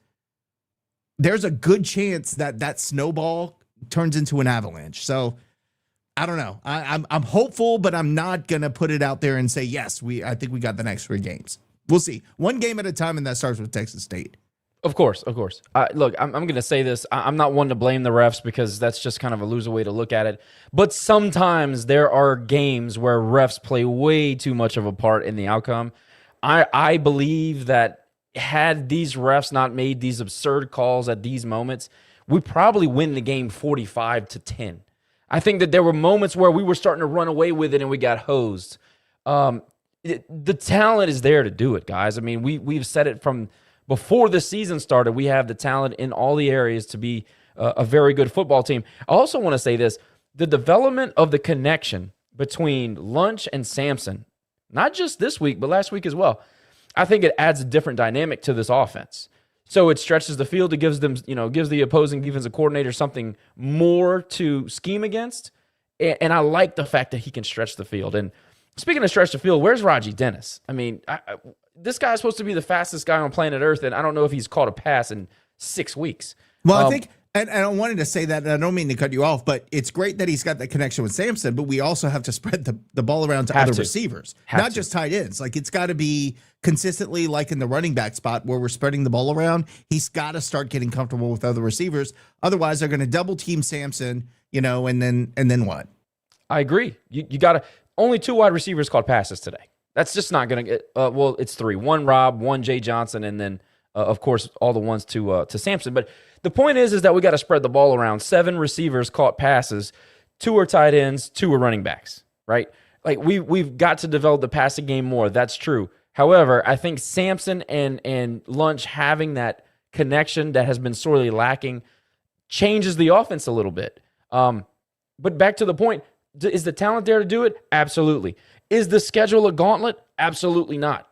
there's a good chance that snowball turns into an avalanche. So I don't know. I'm hopeful, but I'm not gonna put it out there and say yes. I think we got the next 3 games. We'll see. One game at a time, and that starts with Texas State. Of course. Look, I'm going to say this. I'm not one to blame the refs because that's just kind of a loser way to look at it. But sometimes there are games where refs play way too much of a part in the outcome. I believe that had these refs not made these absurd calls at these moments, we probably win the game 45-10. I think that there were moments where we were starting to run away with it and we got hosed. The talent is there to do it, guys. I mean, we've said it from before the season started. We have the talent in all the areas to be a very good football team. I also want to say this. The development of the connection between Lunch and Sampson, not just this week, but last week as well, I think it adds a different dynamic to this offense. So it stretches the field. It gives them, gives the opposing defensive coordinator something more to scheme against. And I like the fact that he can stretch the field. And speaking of stretch the field, where's Raji Dennis? I mean, this guy's supposed to be the fastest guy on planet Earth, and I don't know if he's caught a pass in 6 weeks. Well, I think, and I wanted to say that, and I don't mean to cut you off, but it's great that he's got that connection with Sampson, but we also have to spread the ball around to other receivers, not just tight ends. Like, it's got to be consistently like in the running back spot where we're spreading the ball around. He's got to start getting comfortable with other receivers. Otherwise, they're going to double team Sampson, and then what? I agree. You got to only 2 wide receivers caught passes today. That's just not going to get it's 3. 1 Rob, 1 Jay Johnson, and then of course all the ones to Sampson. But the point is that we got to spread the ball around. 7 receivers caught passes, 2 are tight ends, 2 are running backs, right? Like we've got to develop the passing game more. That's true. However, I think Sampson and Lunch having that connection that has been sorely lacking changes the offense a little bit. But back to the point, is the talent there to do it? Absolutely. Is the schedule a gauntlet? Absolutely not.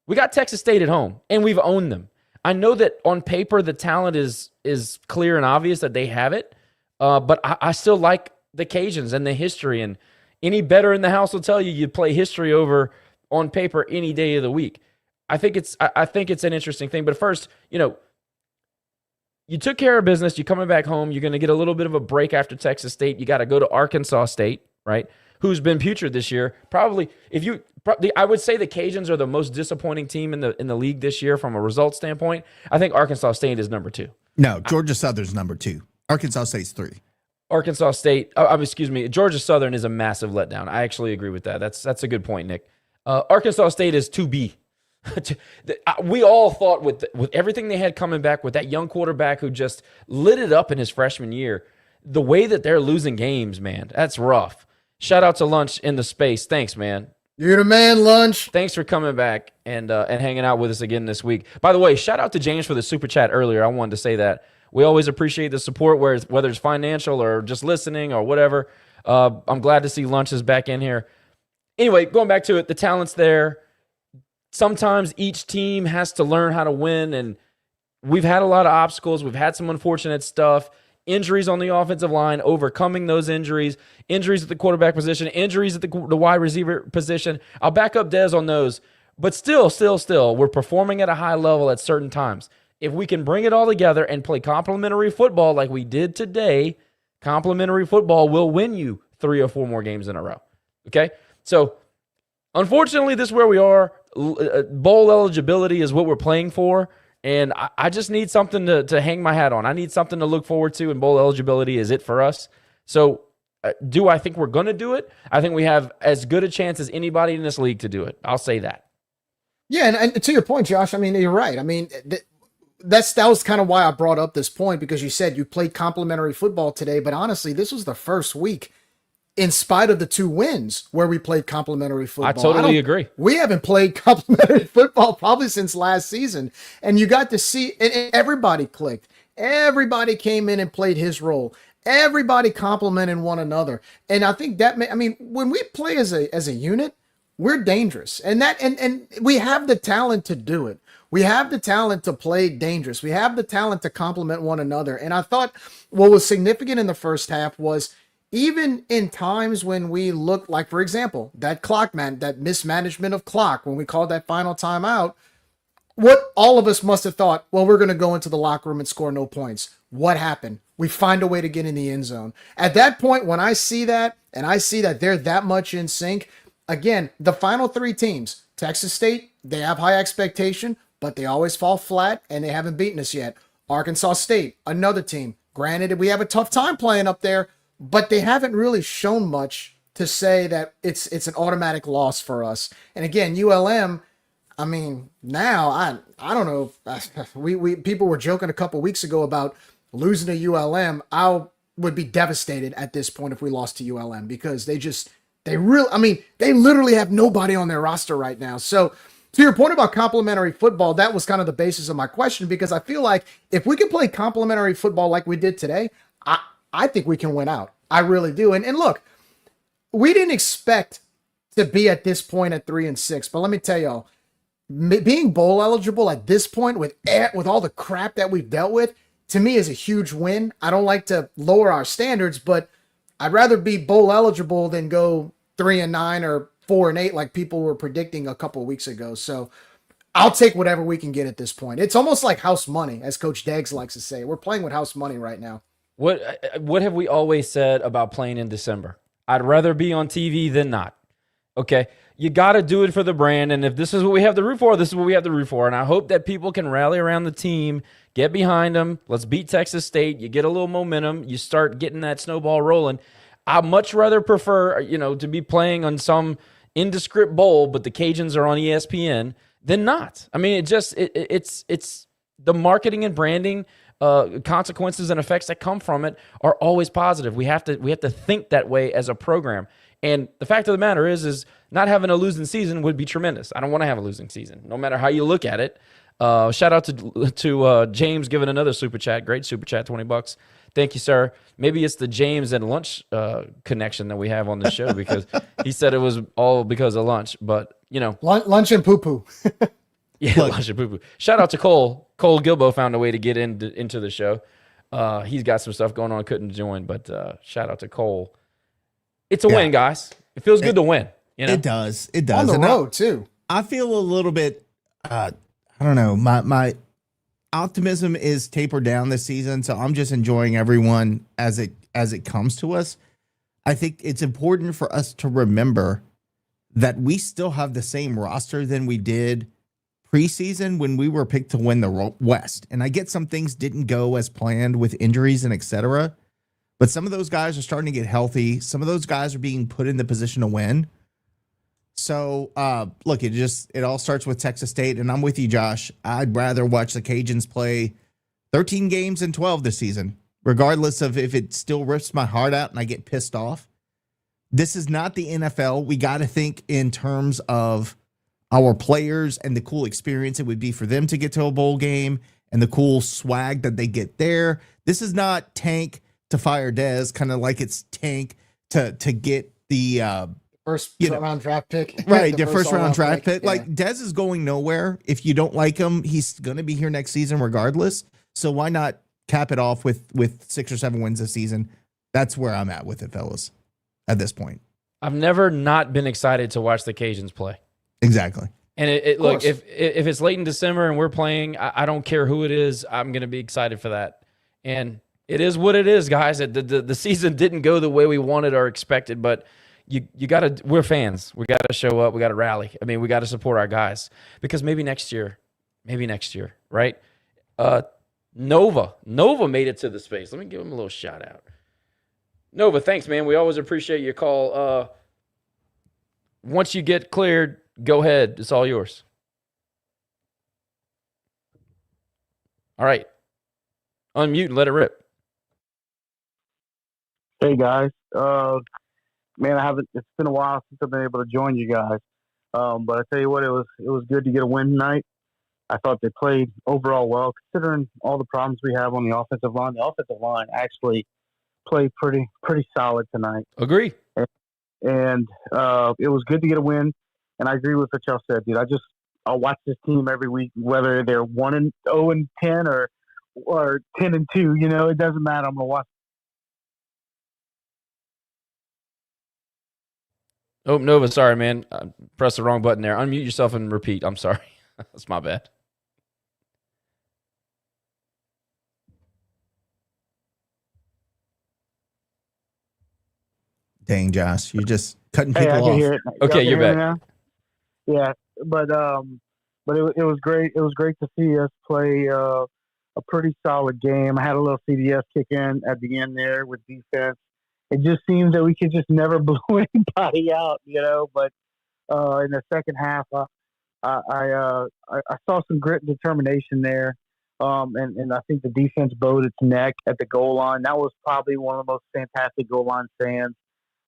We got Texas State at home, and we've owned them. I know that on paper the talent is clear and obvious that they have it, but I still like the Cajuns and the history, and any better in the house will tell you you'd play history over on paper any day of the week. I think it's an interesting thing. But first, you took care of business. You're coming back home. You're going to get a little bit of a break after Texas State. You got to go to Arkansas State, right? Who's been putrid this year. Probably, I would say the Cajuns are the most disappointing team in the league this year from a result standpoint. I think Arkansas State is number 2. No, Georgia Southern's number 2. Arkansas State's 3. Arkansas State, Georgia Southern is a massive letdown. I actually agree with that. That's a good point, Nick. Arkansas State is 2B. We all thought with everything they had coming back, with that young quarterback who just lit it up in his freshman year, the way that they're losing games, man, that's rough. Shout out to Lunch in the space. Thanks, man. You're the man, Lunch. Thanks for coming back and hanging out with us again this week. By the way, shout out to James for the super chat earlier. I wanted to say that. We always appreciate the support, whether it's financial or just listening or whatever. I'm glad to see Lunch is back in here. Anyway, going back to it, the talent's there. Sometimes each team has to learn how to win, and we've had a lot of obstacles. We've had some unfortunate stuff. Injuries on the offensive line, overcoming those injuries at the quarterback position, injuries at the wide receiver position. I'll back up Dez on those. But still, we're performing at a high level at certain times. If we can bring it all together and play complementary football like we did today, complementary football will win you 3 or 4 more games in a row. Okay? So, unfortunately, this is where we are. Bowl eligibility is what we're playing for. And I just need something to hang my hat on. I need something to look forward to, and bowl eligibility is it for us. So do I think we're going to do it? I think we have as good a chance as anybody in this league to do it. I'll say that. Yeah, and to your point, Josh, I mean, you're right. I mean, that was kind of why I brought up this point, because you said you played complimentary football today, but honestly, this was the first week, in spite of the 2 wins, where we played complimentary football. I totally agree. We haven't played complimentary football probably since last season. And you got to see, and everybody clicked. Everybody came in and played his role. Everybody complimented one another. And I think when we play as a unit, we're dangerous. And we have the talent to do it. We have the talent to play dangerous. We have the talent to complement one another. And I thought what was significant in the first half was, even in times when we looked like, for example, that mismanagement of clock, when we called that final timeout, what all of us must have thought, well, we're going to go into the locker room and score no points. What happened? We find a way to get in the end zone. At that point, when I see that, and I see that they're that much in sync, again, the final three teams, Texas State, they have high expectation, but they always fall flat, and they haven't beaten us yet. Arkansas State, another team. Granted, we have a tough time playing up there, but they haven't really shown much to say that it's an automatic loss for us. And again, ULM, I mean, now I don't know. We people were joking a couple weeks ago about losing to ULM. I would be devastated at this point if we lost to ULM because they literally have nobody on their roster right now. So to your point about complimentary football, that was kind of the basis of my question, because I feel like if we can play complimentary football like we did today, I think we can win out. I really do. And look, we didn't expect to be at this point at 3-6, but let me tell y'all, being bowl eligible at this point with all the crap that we've dealt with, to me is a huge win. I don't like to lower our standards, but I'd rather be bowl eligible than go 3-9 or 4-8 like people were predicting a couple of weeks ago. So I'll take whatever we can get at this point. It's almost like house money, as Coach Deggs likes to say. We're playing with house money right now. What have we always said about playing in December? I'd rather be on TV than not. Okay, you got to do it for the brand, and if this is what we have to root for, this is what we have to root for. And I hope that people can rally around the team, get behind them. Let's beat Texas State. You get a little momentum. You start getting that snowball rolling. I'd much rather prefer, to be playing on some indescript bowl, but the Cajuns are on ESPN than not. I mean, it's the marketing and branding consequences and effects that come from it are always positive. We have to think that way as a program. And the fact of the matter is not having a losing season would be tremendous. I don't want to have a losing season, no matter how you look at it. Shout out to James giving another super chat. Great super chat, $20. Thank you, sir. Maybe it's the James and lunch connection that we have on the show, because he said it was all because of lunch. But lunch and poo poo. Yeah, lunch and poo poo. Shout out to Cole. Cole Gilbo found a way to get into the show. He's got some stuff going on, couldn't join, but shout out to Cole. It's a win, guys. It feels good to win. It does. On the road, too. I feel a little bit, I don't know, my optimism is tapered down this season, so I'm just enjoying everyone as it comes to us. I think it's important for us to remember that we still have the same roster than we did preseason when we were picked to win the West. And I get some things didn't go as planned with injuries and et cetera, but some of those guys are starting to get healthy. Some of those guys are being put in the position to win. So, look, it all starts with Texas State, and I'm with you, Josh. I'd rather watch the Cajuns play 13 games than 12 this season, regardless of if it still rips my heart out and I get pissed off. This is not the NFL. We got to think in terms of our players and the cool experience it would be for them to get to a bowl game and the cool swag that they get there. This is not tank to fire Dez, kind of like it's tank to get the first round draft pick. Right, the first round draft pick. Yeah. Like, Dez is going nowhere. If you don't like him, he's going to be here next season regardless. So why not cap it off with 6 or 7 wins this season? That's where I'm at with it, fellas, at this point. I've never not been excited to watch the Cajuns play. Exactly. And look, if it's late in December and we're playing, I don't care who it is, I'm going to be excited for that. And it is what it is, guys. The season didn't go the way we wanted or expected, but you got to. We're fans. We got to show up. We got to rally. I mean, we got to support our guys, because maybe next year, right? Nova made it to the space. Let me give him a little shout out. Nova, thanks, man. We always appreciate your call. Once you get cleared, go ahead. It's all yours. All right. Unmute and let it rip. Hey, guys. Man, it's been a while since I've been able to join you guys. But I tell you what, it was good to get a win tonight. I thought they played overall well, considering all the problems we have on the offensive line. The offensive line actually played pretty solid tonight. Agree. And it was good to get a win. And I agree with what y'all said, dude. I'll watch this team every week, whether they're 1-0-10 or 10-2. It doesn't matter. I'm gonna watch. Oh, Nova, sorry, man. Press the wrong button there. Unmute yourself and repeat. I'm sorry. That's my bad. Dang, Josh, you're just cutting Hey, people I off. can hear it. Okay, Y'all you're can hear back. me now? Yeah, but it was great. It was great to see us play a pretty solid game. I had a little CDS kick in at the end there with defense. It just seems that we could just never blow anybody out, But in the second half, I saw some grit and determination there, and I think the defense bowed its neck at the goal line. That was probably one of the most fantastic goal line stands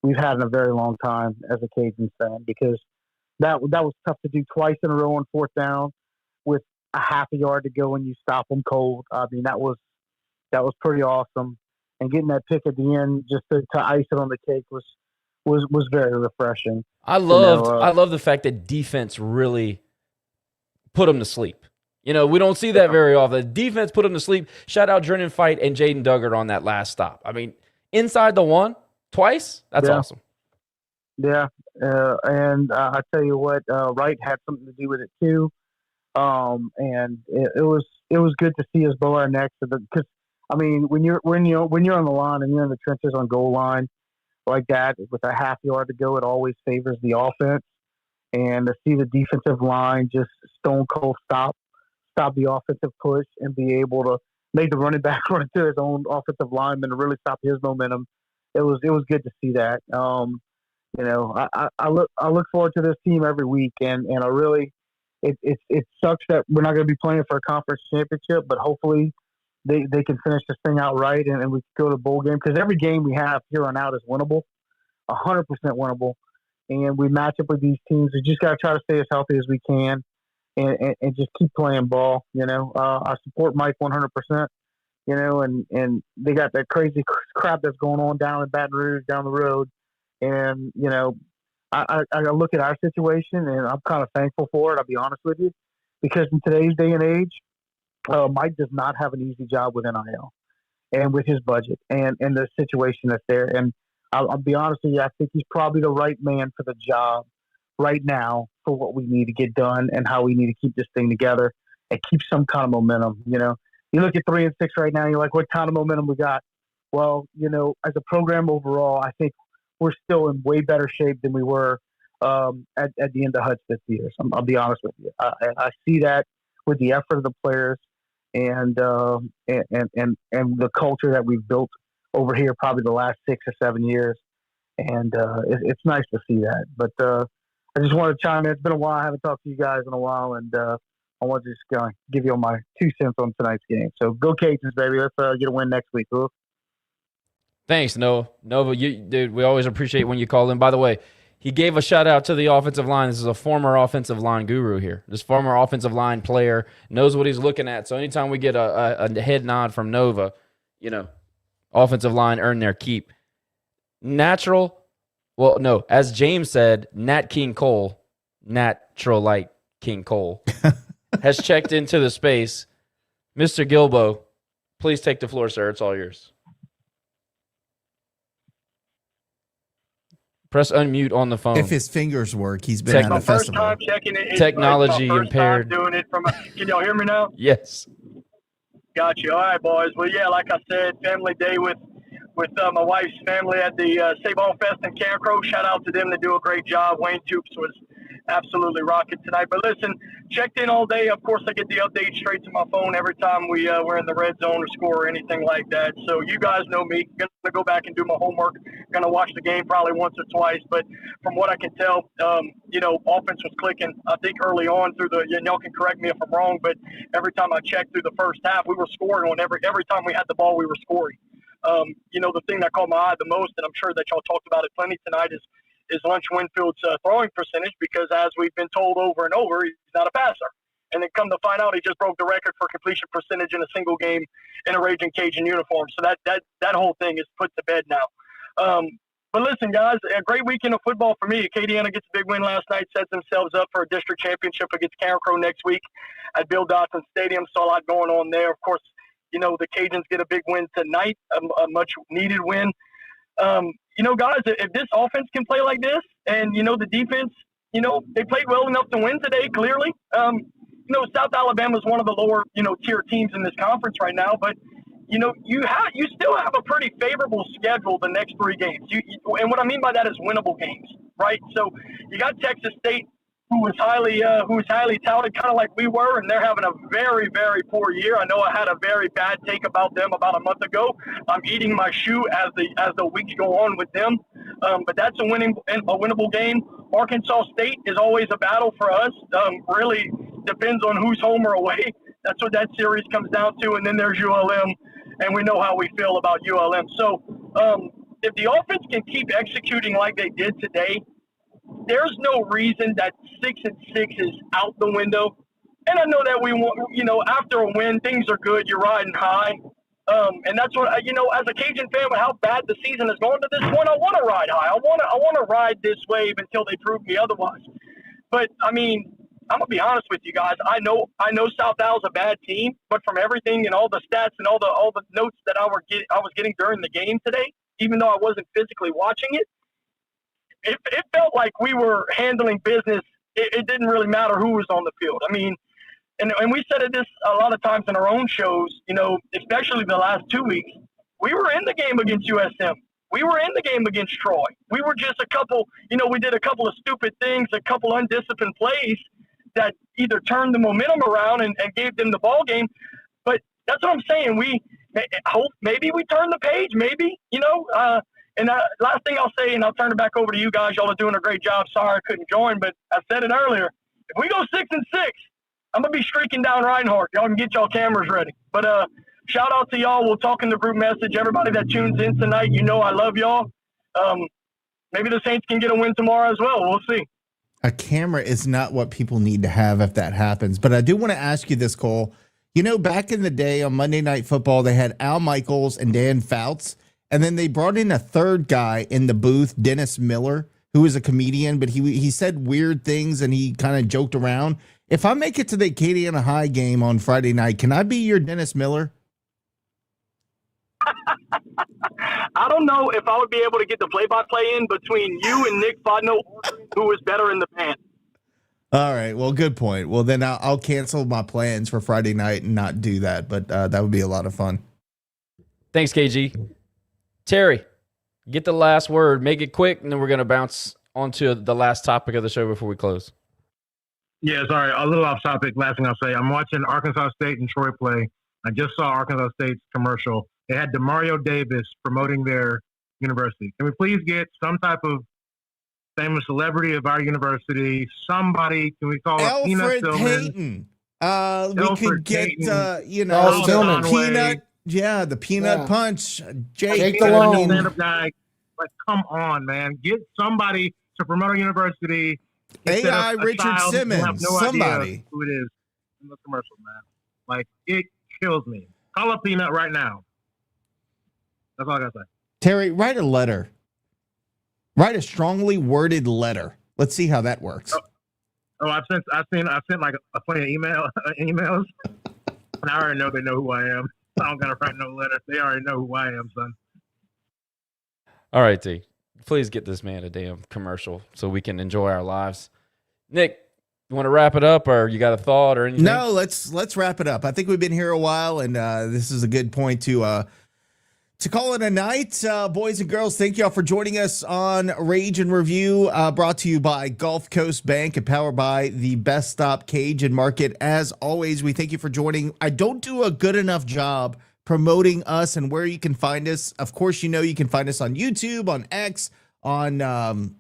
we've had in a very long time as a Cajun fan, because that was tough to do twice in a row on fourth down with a half a yard to go and you stop them cold. I mean, that was pretty awesome. And getting that pick at the end just to ice it on the cake was very refreshing. I love the fact that defense really put them to sleep. We don't see that very often. Defense put them to sleep. Shout out Drennan Fight and Jaden Duggar on that last stop. I mean, inside the one twice. That's awesome. Yeah, and I tell you what, Wright had something to do with it too. And it was good to see us bow our necks because I mean when you're on the line and you're in the trenches on goal line like that with a half yard to go, it always favors the offense. And to see the defensive line just stone cold stop the offensive push and be able to make the running back run into his own offensive lineman to really stop his momentum, it was good to see that. I look forward to this team every week, and I really it sucks that we're not going to be playing for a conference championship, but hopefully they can finish this thing out right and we can go to a bowl game, because every game we have here on out is winnable, 100% winnable. And we match up with these teams. We just got to try to stay as healthy as we can and just keep playing ball. I support Mike 100%, and they got that crazy crap that's going on down in Baton Rouge down the road. And, I look at our situation and I'm kind of thankful for it. I'll be honest with you, because in today's day and age, Mike does not have an easy job with NIL and with his budget and the situation that's there. And I'll be honest with you, I think he's probably the right man for the job right now for what we need to get done and how we need to keep this thing together and keep some kind of momentum. You look at 3-6 right now, you're like, what kind of momentum we got? Well, as a program overall, I think we're still in way better shape than we were at the end of Hutch this year. So I'll be honest with you. I see that with the effort of the players and the culture that we've built over here probably the last 6 or 7 years. And it's nice to see that. But I just wanted to chime in. It's been a while. I haven't talked to you guys in a while. And I want to just give you all my 2 cents on tonight's game. So go Cajuns, baby. Let's get a win next week. Cool? Thanks, Noah. Nova, dude, we always appreciate when you call in. By the way, he gave a shout out to the offensive line. This is a former offensive line guru here. This former offensive line player knows what he's looking at. So anytime we get a head nod from Nova, offensive line earn their keep. As James said, Nat King Cole, natural like King Cole, has checked into the space. Mr. Gilbo, please take the floor, sir. It's all yours. Press unmute on the phone. If his fingers work, he's been at a festival. First time checking it. Technology it's my first impaired. Time doing it can y'all hear me now? Yes. Got you. All right, boys. Well, yeah, like I said, family day with my wife's family at the Save-On Fest in Carencro. Shout out to them. They do a great job. Wayne Toops was absolutely rocking tonight. But listen, checked in all day. Of course, I get the update straight to my phone every time we're in the red zone or score or anything like that. So you guys know me. Going to go back and do my homework. Going to watch the game probably once or twice. But from what I can tell, offense was clicking. I think early on through y'all can correct me if I'm wrong, but every time I checked through the first half, we were scoring on every time we had the ball, we were scoring. The thing that caught my eye the most, and I'm sure that y'all talked about it plenty tonight, is Lunch Winfield's throwing percentage, because as we've been told over and over, he's not a passer. And then come to find out, he just broke the record for completion percentage in a single game in a Raging Cajun uniform. So that whole thing is put to bed now. But listen, guys, a great weekend of football for me. Acadiana gets a big win last night, sets themselves up for a district championship against Carencro next week at Bill Dotson Stadium. So a lot going on there. Of course, the Cajuns get a big win tonight, a much-needed win. Guys, if this offense can play like this and, the defense, they played well enough to win today, clearly. South Alabama is one of the lower, tier teams in this conference right now. But, you still have a pretty favorable schedule the next 3 games. And what I mean by that is winnable games, right? So you got Texas State, who was highly touted, kind of like we were, and they're having a very, very poor year. I know I had a very bad take about them about a month ago. I'm eating my shoe as the weeks go on with them, but that's a winnable game. Arkansas State is always a battle for us. Really depends on who's home or away. That's what that series comes down to. And then there's ULM, and we know how we feel about ULM. So if the offense can keep executing like they did today, there's no reason that 6-6 is out the window. And I know that we want, after a win, things are good. You're riding high. And that's what, as a Cajun fan, with how bad the season has gone to this point, I want to ride high. I want to ride this wave until they prove me otherwise. But, I mean, I'm going to be honest with you guys. I know South Al's a bad team, but from everything and all the stats and all the notes that I was getting during the game today, even though I wasn't physically watching it, it felt like we were handling business. It didn't really matter who was on the field. I mean, and we said this a lot of times in our own shows, especially the last 2 weeks, we were in the game against USM. We were in the game against Troy. We were just we did a couple of stupid things, a couple undisciplined plays that either turned the momentum around and gave them the ball game. But that's what I'm saying. Maybe we turn the page, maybe, And last thing I'll say, and I'll turn it back over to you guys. Y'all are doing a great job. Sorry I couldn't join, but I said it earlier. If we go 6-6, I'm going to be streaking down Reinhardt. Y'all can get y'all cameras ready. But shout out to y'all. We'll talk in the group message. Everybody that tunes in tonight, I love y'all. Maybe the Saints can get a win tomorrow as well. We'll see. A camera is not what people need to have if that happens. But I do want to ask you this, Cole. Back in the day on Monday Night Football, they had Al Michaels and Dan Fouts. And then they brought in a third guy in the booth, Dennis Miller, who was a comedian, but he said weird things and he kind of joked around. If I make it to the Acadiana High game on Friday night, can I be your Dennis Miller? I don't know if I would be able to get the play-by-play in between you and Nick Fodno, who is better in the band. All right. Well, good point. Well, then I'll cancel my plans for Friday night and not do that, but that would be a lot of fun. Thanks, KG. Terry, get the last word. Make it quick, and then we're going to bounce onto the last topic of the show before we close. Yeah, sorry, a little off topic. Last thing I'll say, I'm watching Arkansas State and Troy play. I just saw Arkansas State's commercial. They had Demario Davis promoting their university. Can we please get some type of famous celebrity of our university? Somebody, can we call it Peanut Payton? We could get, Peanut. Yeah, the Peanut Punch. Jake Delhomme. Stand-up guy. Like, come on, man. Get somebody to promote our university. AI Richard Simmons. No somebody. Idea who it is in the commercial, man. Like, it kills me. Call up Peanut right now. That's all I got to say. Terry, write a letter. Write a strongly worded letter. Let's see how that works. I've sent like a plenty of emails. And I already know they know who I am. I don't gotta write no letter. They already know who I am, son. All right, T. Please get this man a damn commercial so we can enjoy our lives. Nick, you want to wrap it up, or you got a thought or anything? No, let's wrap it up. I think we've been here a while, and this is a good point to call it a night. Boys and girls, thank y'all for joining us on Rage and Review, brought to you by Gulf Coast Bank and powered by the Best Stop Cajun Market. As always, we thank you for joining. I don't do a good enough job promoting us and where you can find us. Of course, you can find us on YouTube, on X, on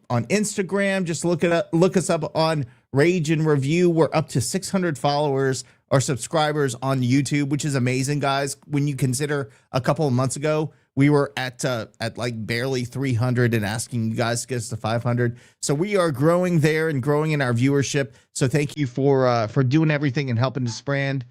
Instagram. Just look us up on Rage and Review. We're up to 600 followers or subscribers on YouTube, which is amazing, guys. When you consider a couple of months ago, we were at like barely 300 and asking you guys to get us to 500. So we are growing there and growing in our viewership. So thank you for doing everything and helping to spread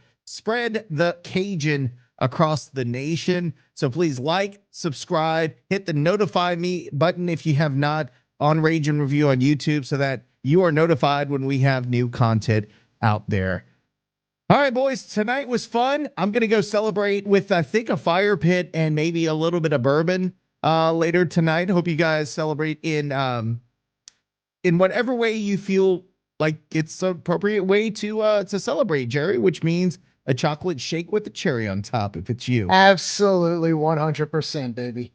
the Cajun across the nation. So please like, subscribe, hit the notify me button if you have not on Rage and Review on YouTube so that you are notified when we have new content out there. All right, boys, tonight was fun. I'm going to go celebrate with, I think, a fire pit and maybe a little bit of bourbon later tonight. Hope you guys celebrate in whatever way you feel like it's an appropriate way to celebrate, Jerry, which means a chocolate shake with a cherry on top if it's you. Absolutely 100%, baby.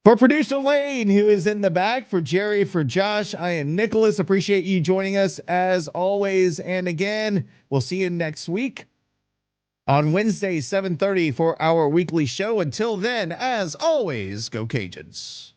For producer Lane, who is in the back, for Jerry, for Josh, I am Nicholas. Appreciate you joining us as always. And again, we'll see you next week on Wednesday, 7:30 for our weekly show. Until then, as always, go Cajuns.